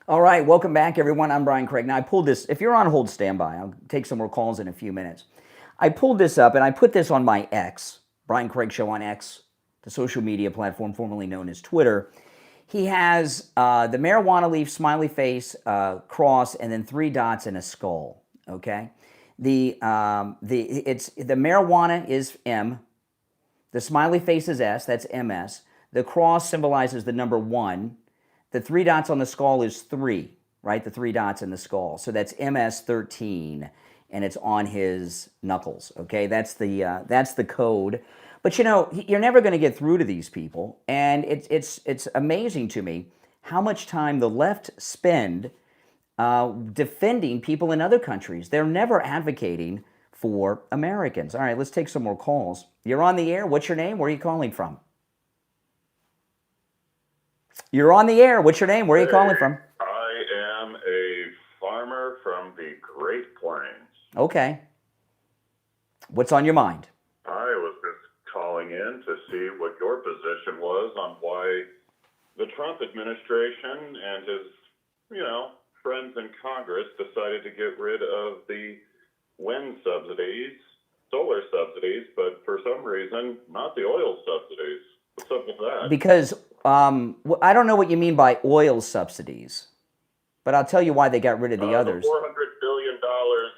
All right, welcome back, everyone. I'm Brian Craig. Now, I pulled this. If you're on hold, stand by. I'll take some more calls in a few minutes. I pulled this up, and I put this on my X, Brian Craig Show on X, the social media platform formerly known as Twitter. He has the marijuana leaf, smiley face, cross, and then 3 dots and a skull. Okay, the marijuana is M, the smiley face is S. That's MS. The cross symbolizes the number 1. The 3 dots on the skull is 3, right? The 3 dots in the skull. So that's MS-13, and it's on his knuckles. Okay, that's the code. But you know, you're never going to get through to these people, and it's amazing to me how much time the left spend defending people in other countries. They're never advocating for Americans. All right, let's take some more calls. You're on the air. What's your name? Where are you calling from? You're on the air. What's your name? Where are you calling from? I am a farmer from the Great Plains. Okay. What's on your mind? I was just calling in to see what your position was on why the Trump administration and his, friends in Congress decided to get rid of the wind subsidies, solar subsidies, but for some reason, not the oil subsidies. What's up with that? Because I don't know what you mean by oil subsidies, but I'll tell you why they got rid of the others. The $400 billion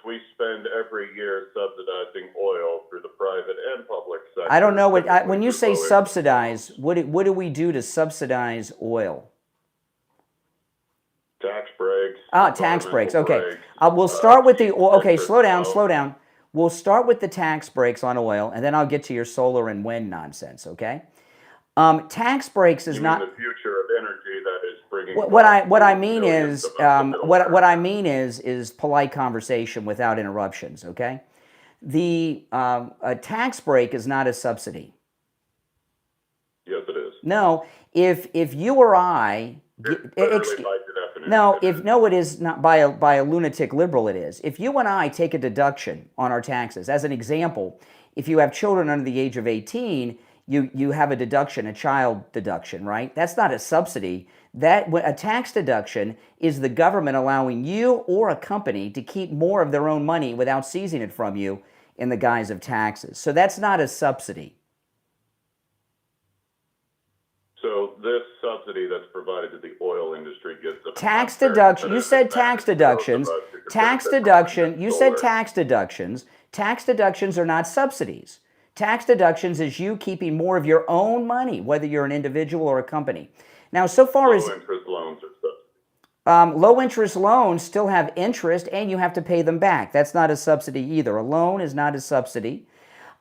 we spend every year subsidizing oil through the private and public sector. I don't know when you say subsidize, what do we do to subsidize oil? Tax breaks. Tax breaks. Okay. We'll start with the oil. Okay, slow down. We'll start with the tax breaks on oil, and then I'll get to your solar and wind nonsense, okay? Tax breaks is not the future of energy that is bringing. What I mean is polite conversation without interruptions. Okay, a tax break is not a subsidy. Yes, it is. No, if you or I, it is not by a lunatic liberal. It is if you and I take a deduction on our taxes. As an example, if you have children under the age of 18. You have a deduction, a child deduction, right? That's not a subsidy. A tax deduction is the government allowing you or a company to keep more of their own money without seizing it from you in the guise of taxes. So that's not a subsidy. So this subsidy that's provided to the oil industry gets a tax deduction. You said tax deductions. Tax deduction. You said tax deductions. Tax deductions are not subsidies. Tax deductions is you keeping more of your own money, whether you're an individual or a company. Now, so far as low-interest loans are subsidies. Low-interest loans still have interest, and you have to pay them back. That's not a subsidy either. A loan is not a subsidy.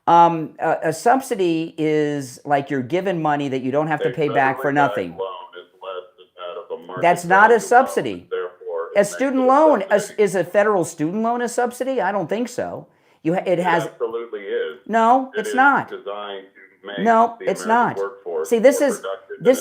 A subsidy is like you're given money that you don't have to pay back for nothing. Loan is less than that of a market. That's not a subsidy. Therefore, a student loan is a federal student loan a subsidy? I don't think so. It absolutely is. No, it's not. Designed to make no, the it's American not. workforce See, this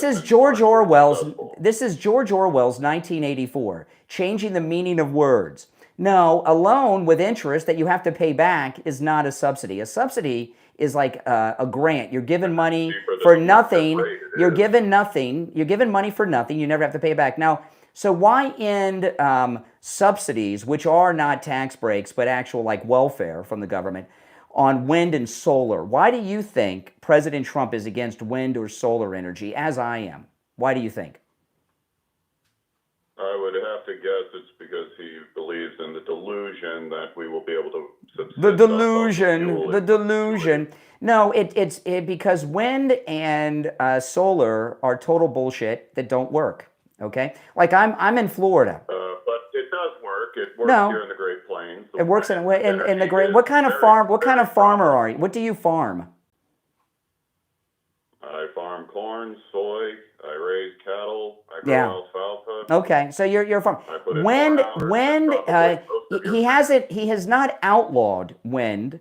is George Orwell's 1984, changing the meaning of words. No, a loan with interest that you have to pay back is not a subsidy. A subsidy is like a grant. You're given money for nothing. You're given nothing. You're given money for nothing. You never have to pay back. Now, so why end subsidies, which are not tax breaks, but actual like welfare from the government, on wind and solar? Why do you think President Trump is against wind or solar energy, as I am? Why do you think? I would have to guess it's because he believes in the delusion that we will be able to subsist. The delusion. No, it's because wind and solar are total bullshit that don't work. Okay, like I'm in Florida. But it does work. It works here in the Great Plains. It works in the Great. What kind of farmer are you? What do you farm? I farm corn, soy. I raise cattle. I grow alfalfa. Okay, so you're a farmer. Wind. He has not outlawed wind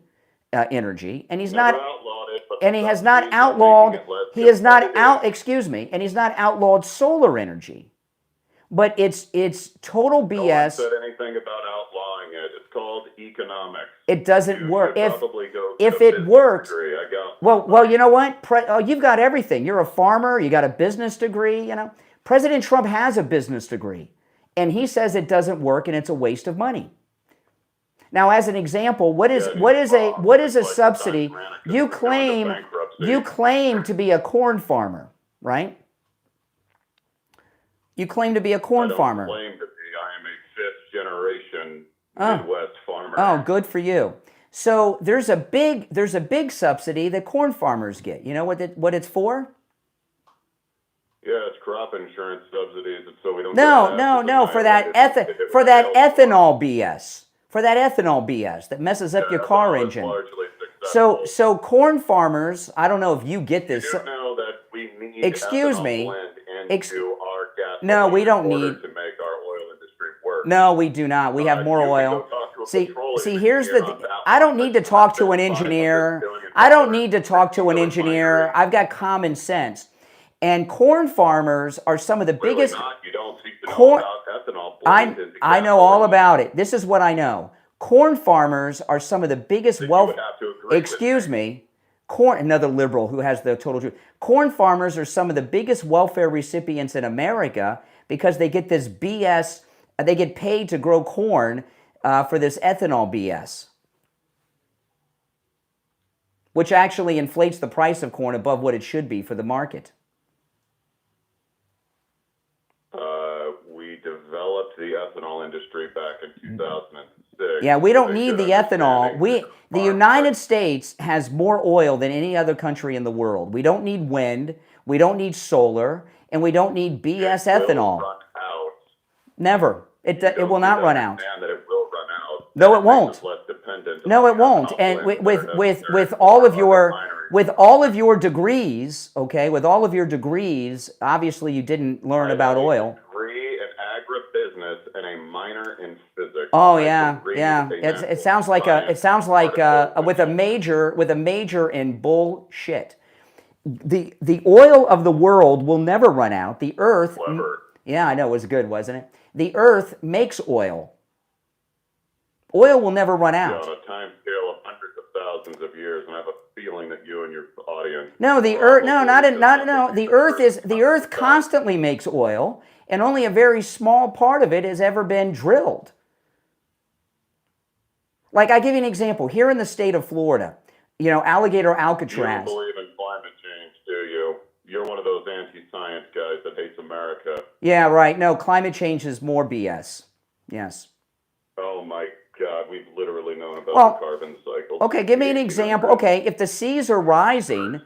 energy, and he's not. Outlawed it, but and he has not outlawed. He has not out. Excuse me, and he's not outlawed solar energy. But it's total BS. No one said anything about outlawing it. It's called economics. It doesn't work. If it worked, well, you know what? You've got everything. You're a farmer. You got a business degree. You know, President Trump has a business degree, And he says it doesn't work and it's a waste of money. Now, as an example, what is a subsidy? You claim to be a corn farmer, right? You claim to be a corn farmer. I don't claim to be. I am a fifth-generation Midwest farmer. Oh, good for you. So there's a big subsidy that corn farmers get. You know what it's for? Yeah, it's crop insurance subsidies, so we don't. No, for that ethanol BS. For that ethanol BS that messes up your car engine. So corn farmers, I don't know if you get this. You do know that we need excuse me. blend into our gas. No, we don't need to make our oil industry work. No, we do not. We have more oil. See, here's the. I don't need to talk to an engineer. I don't need to talk to an engineer. I've got common sense. And corn farmers are some of the biggest. You don't seem to know about ethanol. I know all about it. This is what I know. Corn farmers are some of the biggest Excuse me. Another liberal who has the total truth. Corn farmers are some of the biggest welfare recipients in America because they get this BS. They get paid to grow corn for this ethanol BS, which actually inflates the price of corn above what it should be for the market. We developed the ethanol industry back in 2006. Yeah, we don't need the ethanol. The United States has more oil than any other country in the world. We don't need wind, we don't need solar, and we don't need BS ethanol. Run out. Never. It will not run out. That it will run out. No, it won't. No, it won't. And with all of your degrees, okay, with all of your degrees, obviously you didn't learn about oil. Degree in agribusiness and a minor in physics. Oh yeah. It sounds like with a major in bullshit. The oil of the world will never run out. The earth. Clever. Yeah, I know, it was good, wasn't it? The earth makes oil. Oil will never run out. On a time scale of hundreds of thousands of years, and I have a feeling that you and your audience. No, the earth. No, not. The earth constantly makes oil, and only a very small part of it has ever been drilled. Like, I give you an example. Here in the state of Florida, Alligator Alcatraz. You don't believe in climate change, do you? You're one of those anti-science guys that hates America. Yeah, right. No, climate change is more BS. Yes. Oh my God, we've literally known about the carbon cycle. Okay, give me an example. Okay, if the seas are rising,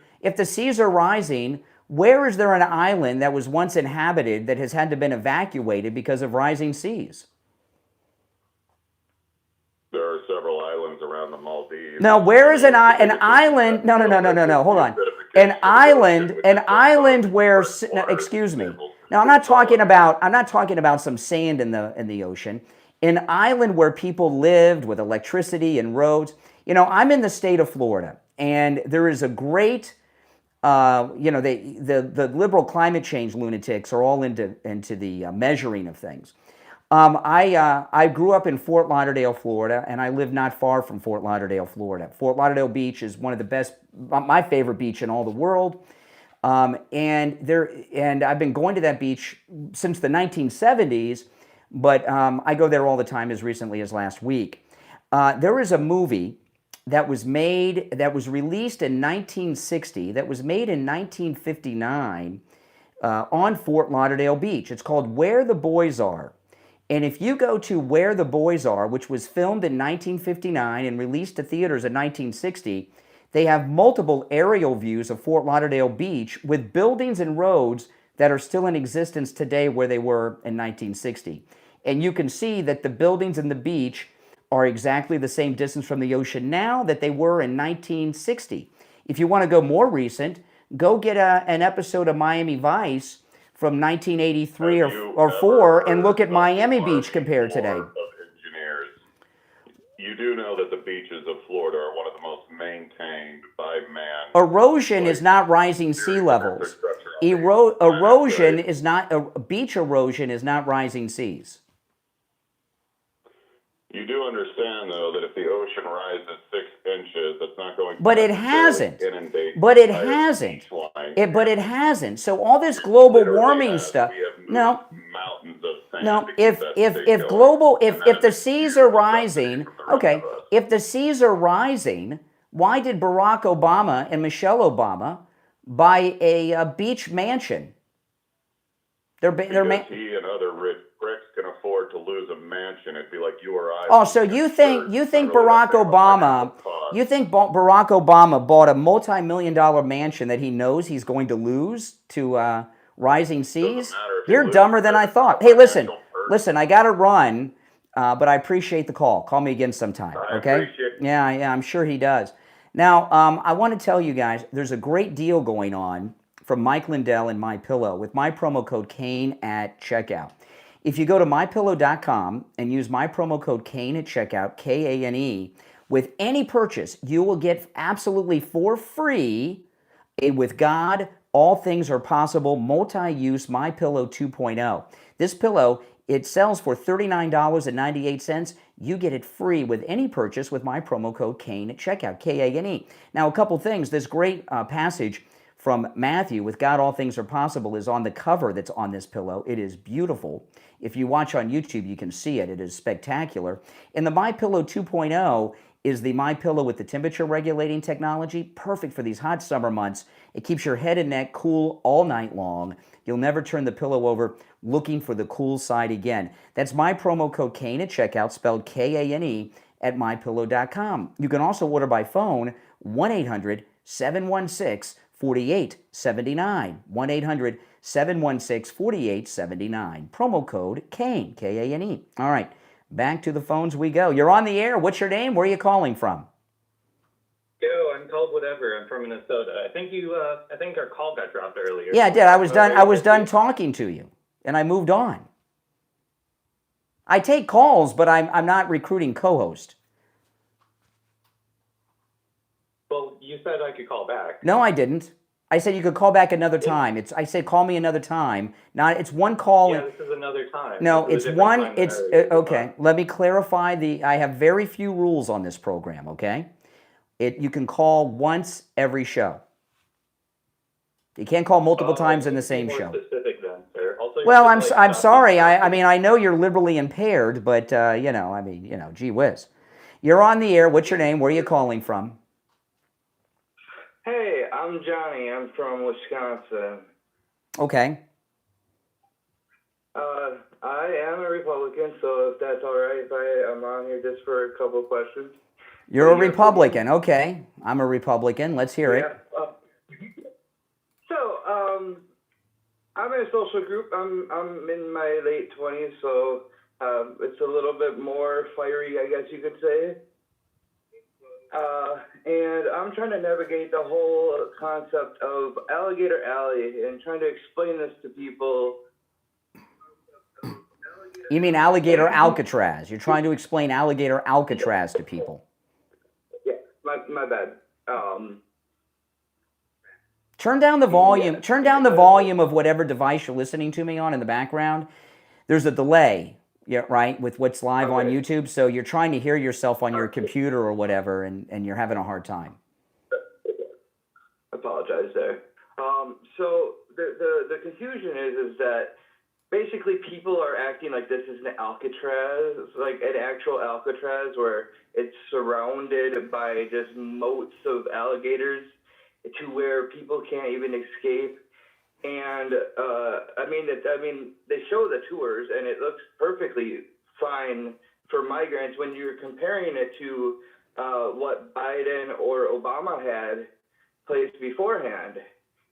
where is there an island that was once inhabited that has had to been evacuated because of rising seas? There are several islands around the Maldives. No, where is an island? No. Hold on. An island where. No, excuse me. Now I'm not talking about some sand in the ocean. An island where people lived with electricity and roads. I'm in the state of Florida, and there is a great. The liberal climate change lunatics are all into the measuring of things. I grew up in Fort Lauderdale, Florida, and I live not far from Fort Lauderdale, Florida. Fort Lauderdale Beach is one of the best, my favorite beach in all the world. And I've been going to that beach since the 1970s, but I go there all the time as recently as last week. There is a movie that was released in 1960, that was made in 1959 on Fort Lauderdale Beach. It's called Where the Boys Are. And if you go to Where the Boys Are, which was filmed in 1959 and released to theaters in 1960, they have multiple aerial views of Fort Lauderdale Beach with buildings and roads that are still in existence today where they were in 1960. And you can see that the buildings and the beach are exactly the same distance from the ocean now that they were in 1960. If you want to go more recent, go get an episode of Miami Vice from 1983 or 4 and look at Miami Beach compared today. Engineers, you do know that the beaches of Florida are one of the most maintained by man. Erosion is not rising sea levels. Beach erosion is not rising seas. You do understand, though, that if the ocean rises 6 inches, that's not going to But it hasn't. Inundate but it hasn't. But it hasn't. So all this global warming stuff. We have mountains of I No, have to keep that state if going. global And if the is seas fear are of something rising, from the rest okay, of us. if the seas are rising, why did Barack Obama and Michelle Obama buy a beach mansion? Because he and other rich pricks can afford to lose a mansion. It'd be like you or I. Oh, so losing a you church. think It's not really Barack that big of a Obama financial cost. you think Barack Obama bought a multi-million-dollar mansion that he knows he's going to lose to rising seas? matter if you You're lose dumber it. than I It's thought. a Hey, listen, financial burden. listen, I got to run, but I appreciate the call. Call me again sometime, I okay? appreciate it. Yeah, I'm sure he does. Now, I want to tell you guys, there's a great deal going on from Mike Lindell and MyPillow with my promo code Kane at checkout. If you go to mypillow.com and use my promo code Kane at checkout, Kane, with any purchase, you will get absolutely for free a With God, All Things Are Possible multi-use MyPillow 2.0. This pillow, it sells for $39.98. You get it free with any purchase with my promo code Kane at checkout, Kane. Now, a couple things. This great passage from Matthew, with God all things are possible, is on the cover that's on this pillow. It is beautiful. If you watch on YouTube, you can see it. It is spectacular. And the MyPillow 2.0 is the MyPillow with the temperature regulating technology, perfect for these hot summer months. It keeps your head and neck cool all night long. You'll never turn the pillow over looking for the cool side again. That's my promo code Kane at checkout, spelled Kane, at mypillow.com. You can also order by phone, 1-800-716-4879. 1-800-716-4879. Promo code Kane, Kane. All right, back to the phones we go. You're on the air. What's your name? Where are you calling from? Yo, I'm called whatever. I'm from Minnesota. I think our call got dropped earlier. Yeah, I did. I was done talking to you, and I moved on. I take calls, but I'm not recruiting co-host. Well, you said I could call back. No, I didn't. I said you could call back another time. I said call me another time. Not it's one call. Yeah, this is another time. No, This is it's a different one. time than It's I was okay. Let me clarify I have very few rules on this program. Okay, you can call once every show. You can't call multiple times in the same more show. Specific then, sir. Also, Well, I'm sorry. I mean, I know you're liberally impaired, but gee whiz. You're on the air. What's your name? Where are you calling from? Hey, I'm Johnny. I'm from Wisconsin. Okay. I am a Republican, so if that's all right, if I'm on here just for a couple of questions. You're a Republican. Okay. I'm a Republican. Let's hear it. I'm in a social group. I'm in my late 20s, so it's a little bit more fiery, I guess you could say. And I'm trying to navigate the whole concept of Alligator Alley and trying to explain this to people. You mean Alligator Alcatraz? You're trying to explain Alligator Alcatraz to people. Yeah, my bad. Turn down the volume. Turn down the volume of whatever device you're listening to me on in the background. There's a delay, yeah, right, with what's live on YouTube. So you're trying to hear yourself on your computer or whatever, and you're having a hard time. I apologize there. So the confusion is that basically people are acting like this is an Alcatraz, like an actual Alcatraz where it's surrounded by just moats of alligators to where people can't even escape. And they show the tours and it looks perfectly fine for migrants when you're comparing it to what Biden or Obama had placed beforehand.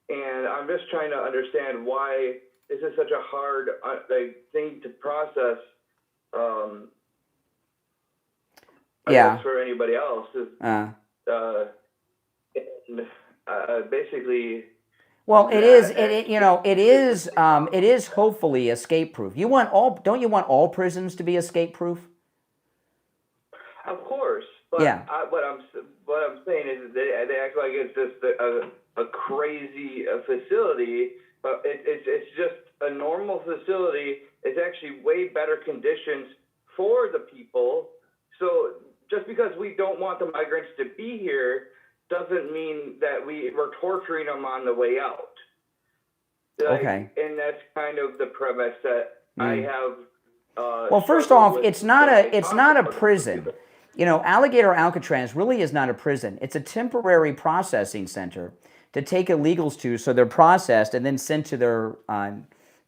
And I'm just trying to understand why this is such a hard thing to process. I guess for anybody else. Basically. Well, it is hopefully escape-proof. Don't you want all prisons to be escape-proof? Of course, but yeah. What I'm saying is they act like it's just a crazy facility, but it's just a normal facility. It's actually way better conditions for the people. So just because we don't want the migrants to be here doesn't mean that we're torturing them on the way out. Okay. And that's kind of the premise that I have Well, first off, it's not a prison. You know, Alligator Alcatraz really is not a prison. It's a temporary processing center to take illegals to, so they're processed and then sent to their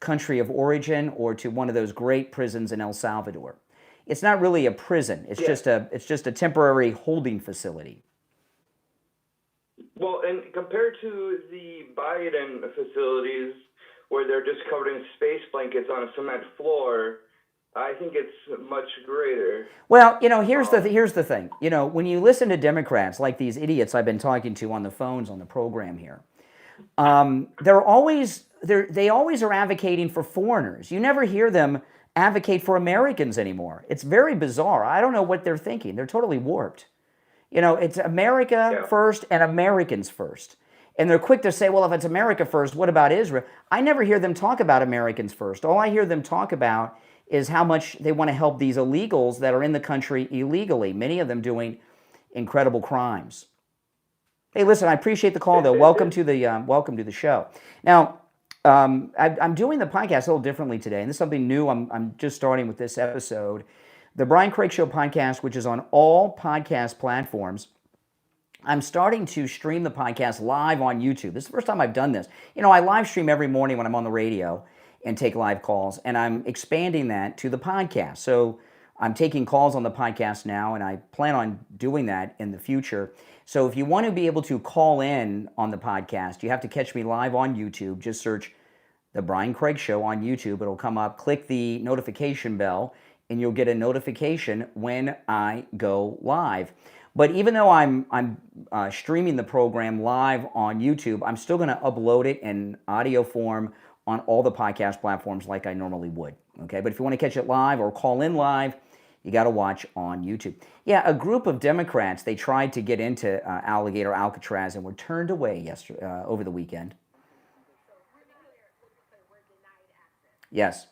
country of origin or to one of those great prisons in El Salvador. It's not really a prison. It's just a temporary holding facility. Well, and compared to the Biden facilities where they're just covered in space blankets on a cement floor, I think it's much greater. Well, you know, here's the thing. You know, when you listen to Democrats like these idiots I've been talking to on the phones on the program here, they always are advocating for foreigners. You never hear them advocate for Americans anymore. It's very bizarre. I don't know what they're thinking. They're totally warped. You know, it's America first and Americans first. And they're quick to say, well, if it's America first, what about Israel? I never hear them talk about Americans first. All I hear them talk about is how much they want to help these illegals that are in the country illegally, many of them doing incredible crimes. Hey, listen, I appreciate the call, though. Welcome to the show. Now, I'm doing the podcast a little differently today, and this is something new. I'm just starting with this episode. The Brian Craig Show podcast, which is on all podcast platforms, I'm starting to stream the podcast live on YouTube. This is the first time I've done this. You know, I live stream every morning when I'm on the radio and take live calls, and I'm expanding that to the podcast. So I'm taking calls on the podcast now, and I plan on doing that in the future. So if you want to be able to call in on the podcast, you have to catch me live on YouTube. Just search The Brian Craig Show on YouTube. It'll come up. Click the notification bell, and you'll get a notification when I go live. But even though I'm streaming the program live on YouTube, I'm still going to upload it in audio form on all the podcast platforms like I normally would. Okay, but if you want to catch it live or call in live, you got to watch on YouTube. Yeah, a group of Democrats, they tried to get into Alligator Alcatraz and were turned away over the weekend. Yes.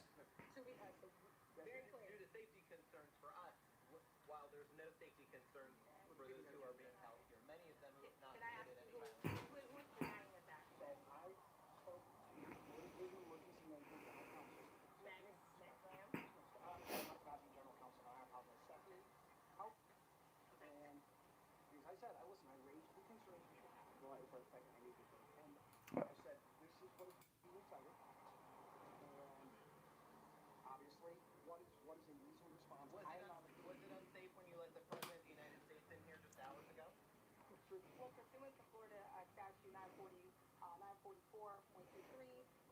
Wilkerson went to Florida statute 944.23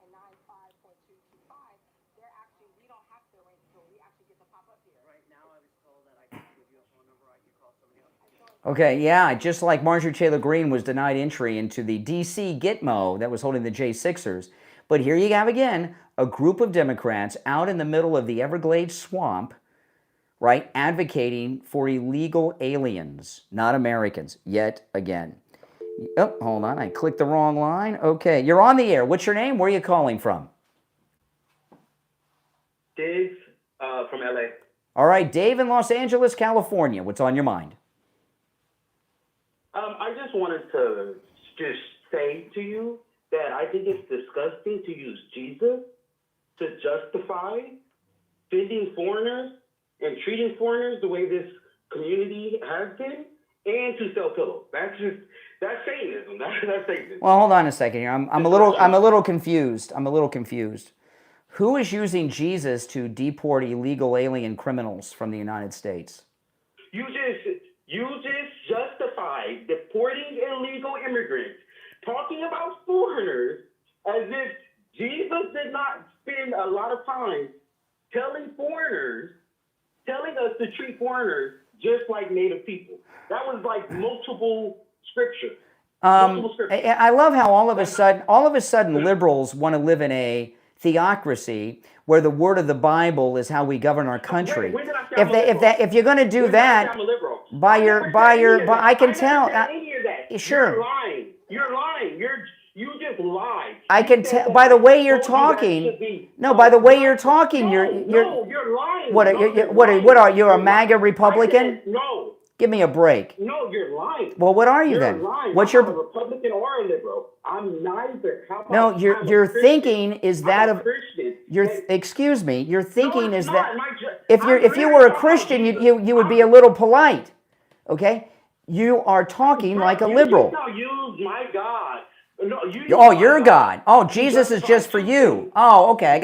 and 95.225. They're actually, we don't have to arrange a we actually get to pop up here. Right now, I was told that I can give you a phone number, I can call somebody else. Okay, yeah, just like Marjorie Taylor Greene was denied entry into the D.C. Gitmo that was holding the J6ers. But here you have again a group of Democrats out in the middle of the Everglades swamp, right, advocating for illegal aliens, not Americans, yet again. Oh, hold on, I clicked the wrong line. Okay, you're on the air. What's your name? Where are you calling from? Dave from LA. All right, Dave in Los Angeles, California. What's on your mind? I just wanted to just say to you that I think it's disgusting to use Jesus to justify feeding foreigners and treating foreigners the way this community has been, and to sell pillows. That's Satanism. That's Satanism. Well, hold on a second here. I'm a little confused. Who is using Jesus to deport illegal alien criminals from the United States? You just justified deporting illegal immigrants, talking about foreigners as if Jesus did not spend a lot of time telling us to treat foreigners just like native people. That was like multiple scripture. I love how all of a sudden liberals want to live in a theocracy where the word of the Bible is how we govern our country. If you're going to do that, I can tell. Sure. You're lying. You just lied. I can tell by the way you're talking. No, by the way you're talking, you're lying. What are you, a MAGA Republican? No. Give me a break. No, you're lying. Well, what are you then? Lying. What's I'm a Republican or a liberal. I'm neither. No, your thinking is that I'm of Christian. Excuse me, your thinking is that not. if you were a Christian, you would be a little polite, okay? You are talking like a liberal. You use my God. No, you use Oh, my your God. Oh, Jesus is just for you. Oh, okay.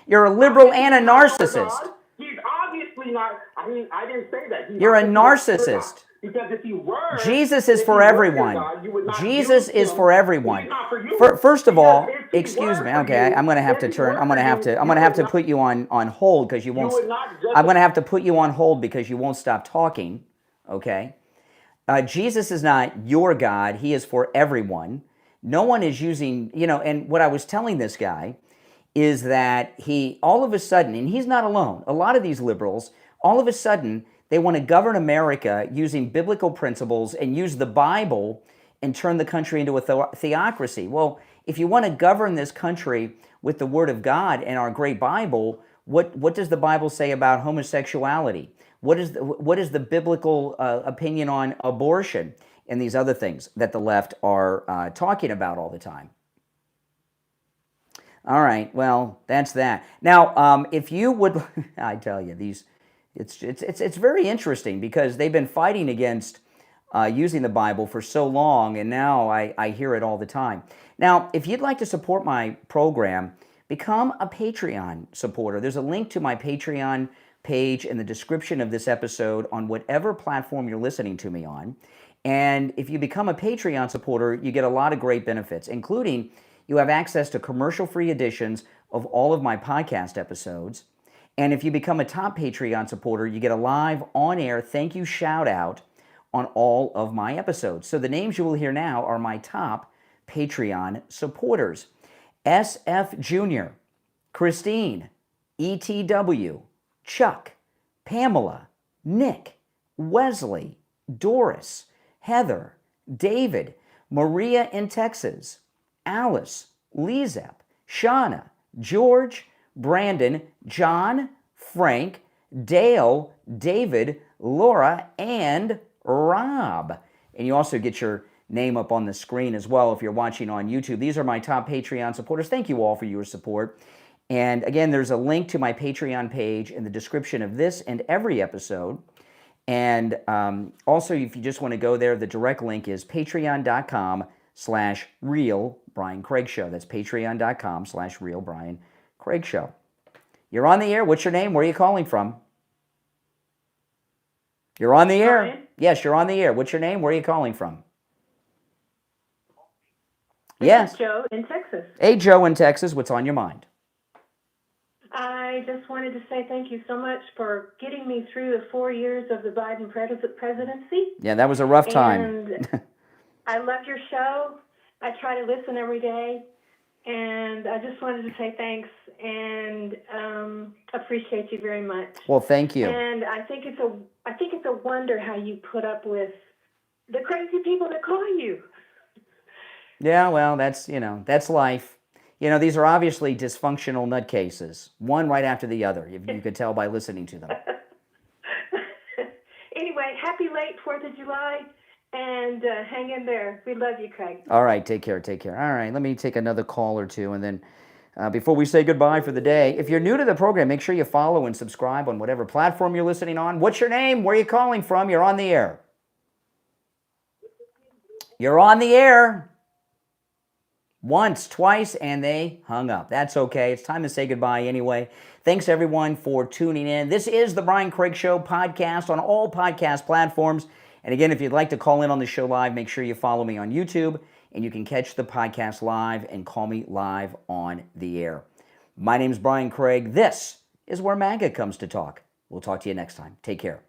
You're a liberal and a narcissist. He's obviously not. I mean, I didn't say that. You're a narcissist. Because if he were, Jesus is for everyone. Jesus is for everyone. First of all, excuse me. Okay, I'm going to have to turn. I'm going to have to put you on hold because you won't. I'm going to have to put you on hold because you won't stop talking. Okay. Jesus is not your God. He is for everyone. No one is using, and what I was telling this guy is that he, all of a sudden, and he's not alone, a lot of these liberals, all of a sudden, they want to govern America using biblical principles and use the Bible and turn the country into a theocracy. Well, if you want to govern this country with the Word of God and our great Bible, what does the Bible say about homosexuality? What is the biblical opinion on abortion and these other things that the left are talking about all the time? All right, well, that's that. Now, if you would, I tell you, it's very interesting because they've been fighting against using the Bible for so long, and now I hear it all the time. Now, if you'd like to support my program, become a Patreon supporter. There's a link to my Patreon page in the description of this episode on whatever platform you're listening to me on. And if you become a Patreon supporter, you get a lot of great benefits, including you have access to commercial-free editions of all of my podcast episodes. And if you become a top Patreon supporter, you get a live on-air thank you shout-out on all of my episodes. So the names you will hear now are my top Patreon supporters. SFjr, Christine, ETW, Chuck, Pamela, Nick, Wesley, Doris, Heather, David, Maria in Texas, Alice, LeeZep, Shawna, George, Brandon, John, Frank, Dale, David, Laura, and Rob. And you also get your name up on the screen as well if you're watching on YouTube. These are my top Patreon supporters. Thank you all for your support. And again, there's a link to my Patreon page in the description of this and every episode. And also, if you just want to go there, the direct link is patreon.com/real Brian Craig Show. That's patreon.com/real Brian Craig Show. You're on the air. What's your name? Where are you calling from? You're on the air. Brian? Yes, you're on the air. What's your name? Where are you calling from? This Yes. is Joe in Texas. Hey, Joe in Texas. What's on your mind? I just wanted to say thank you so much for getting me through the 4 years of the Biden presidency. Yeah, that was a rough time. And I love your show. I try to listen every day. And I just wanted to say thanks and appreciate you very much. Well, thank you. And I think it's a wonder how you put up with the crazy people that call you. Yeah, well, that's life. These are obviously dysfunctional nutcases, one right after the other. You could tell by listening to them. Anyway, happy late 4th of July, and hang in there. We love you, Craig. All right, take care. All right, let me take another call or two, and then before we say goodbye for the day, if you're new to the program, make sure you follow and subscribe on whatever platform you're listening on. What's your name? Where are you calling from? You're on the air. You're on the air. Once, twice, and they hung up. That's okay. It's time to say goodbye anyway. Thanks, everyone, for tuning in. This is the Brian Craig Show podcast on all podcast platforms. And again, if you'd like to call in on the show live, make sure you follow me on YouTube, and you can catch the podcast live and call me live on the air. My name's Brian Craig. This is where MAGA comes to talk. We'll talk to you next time. Take care.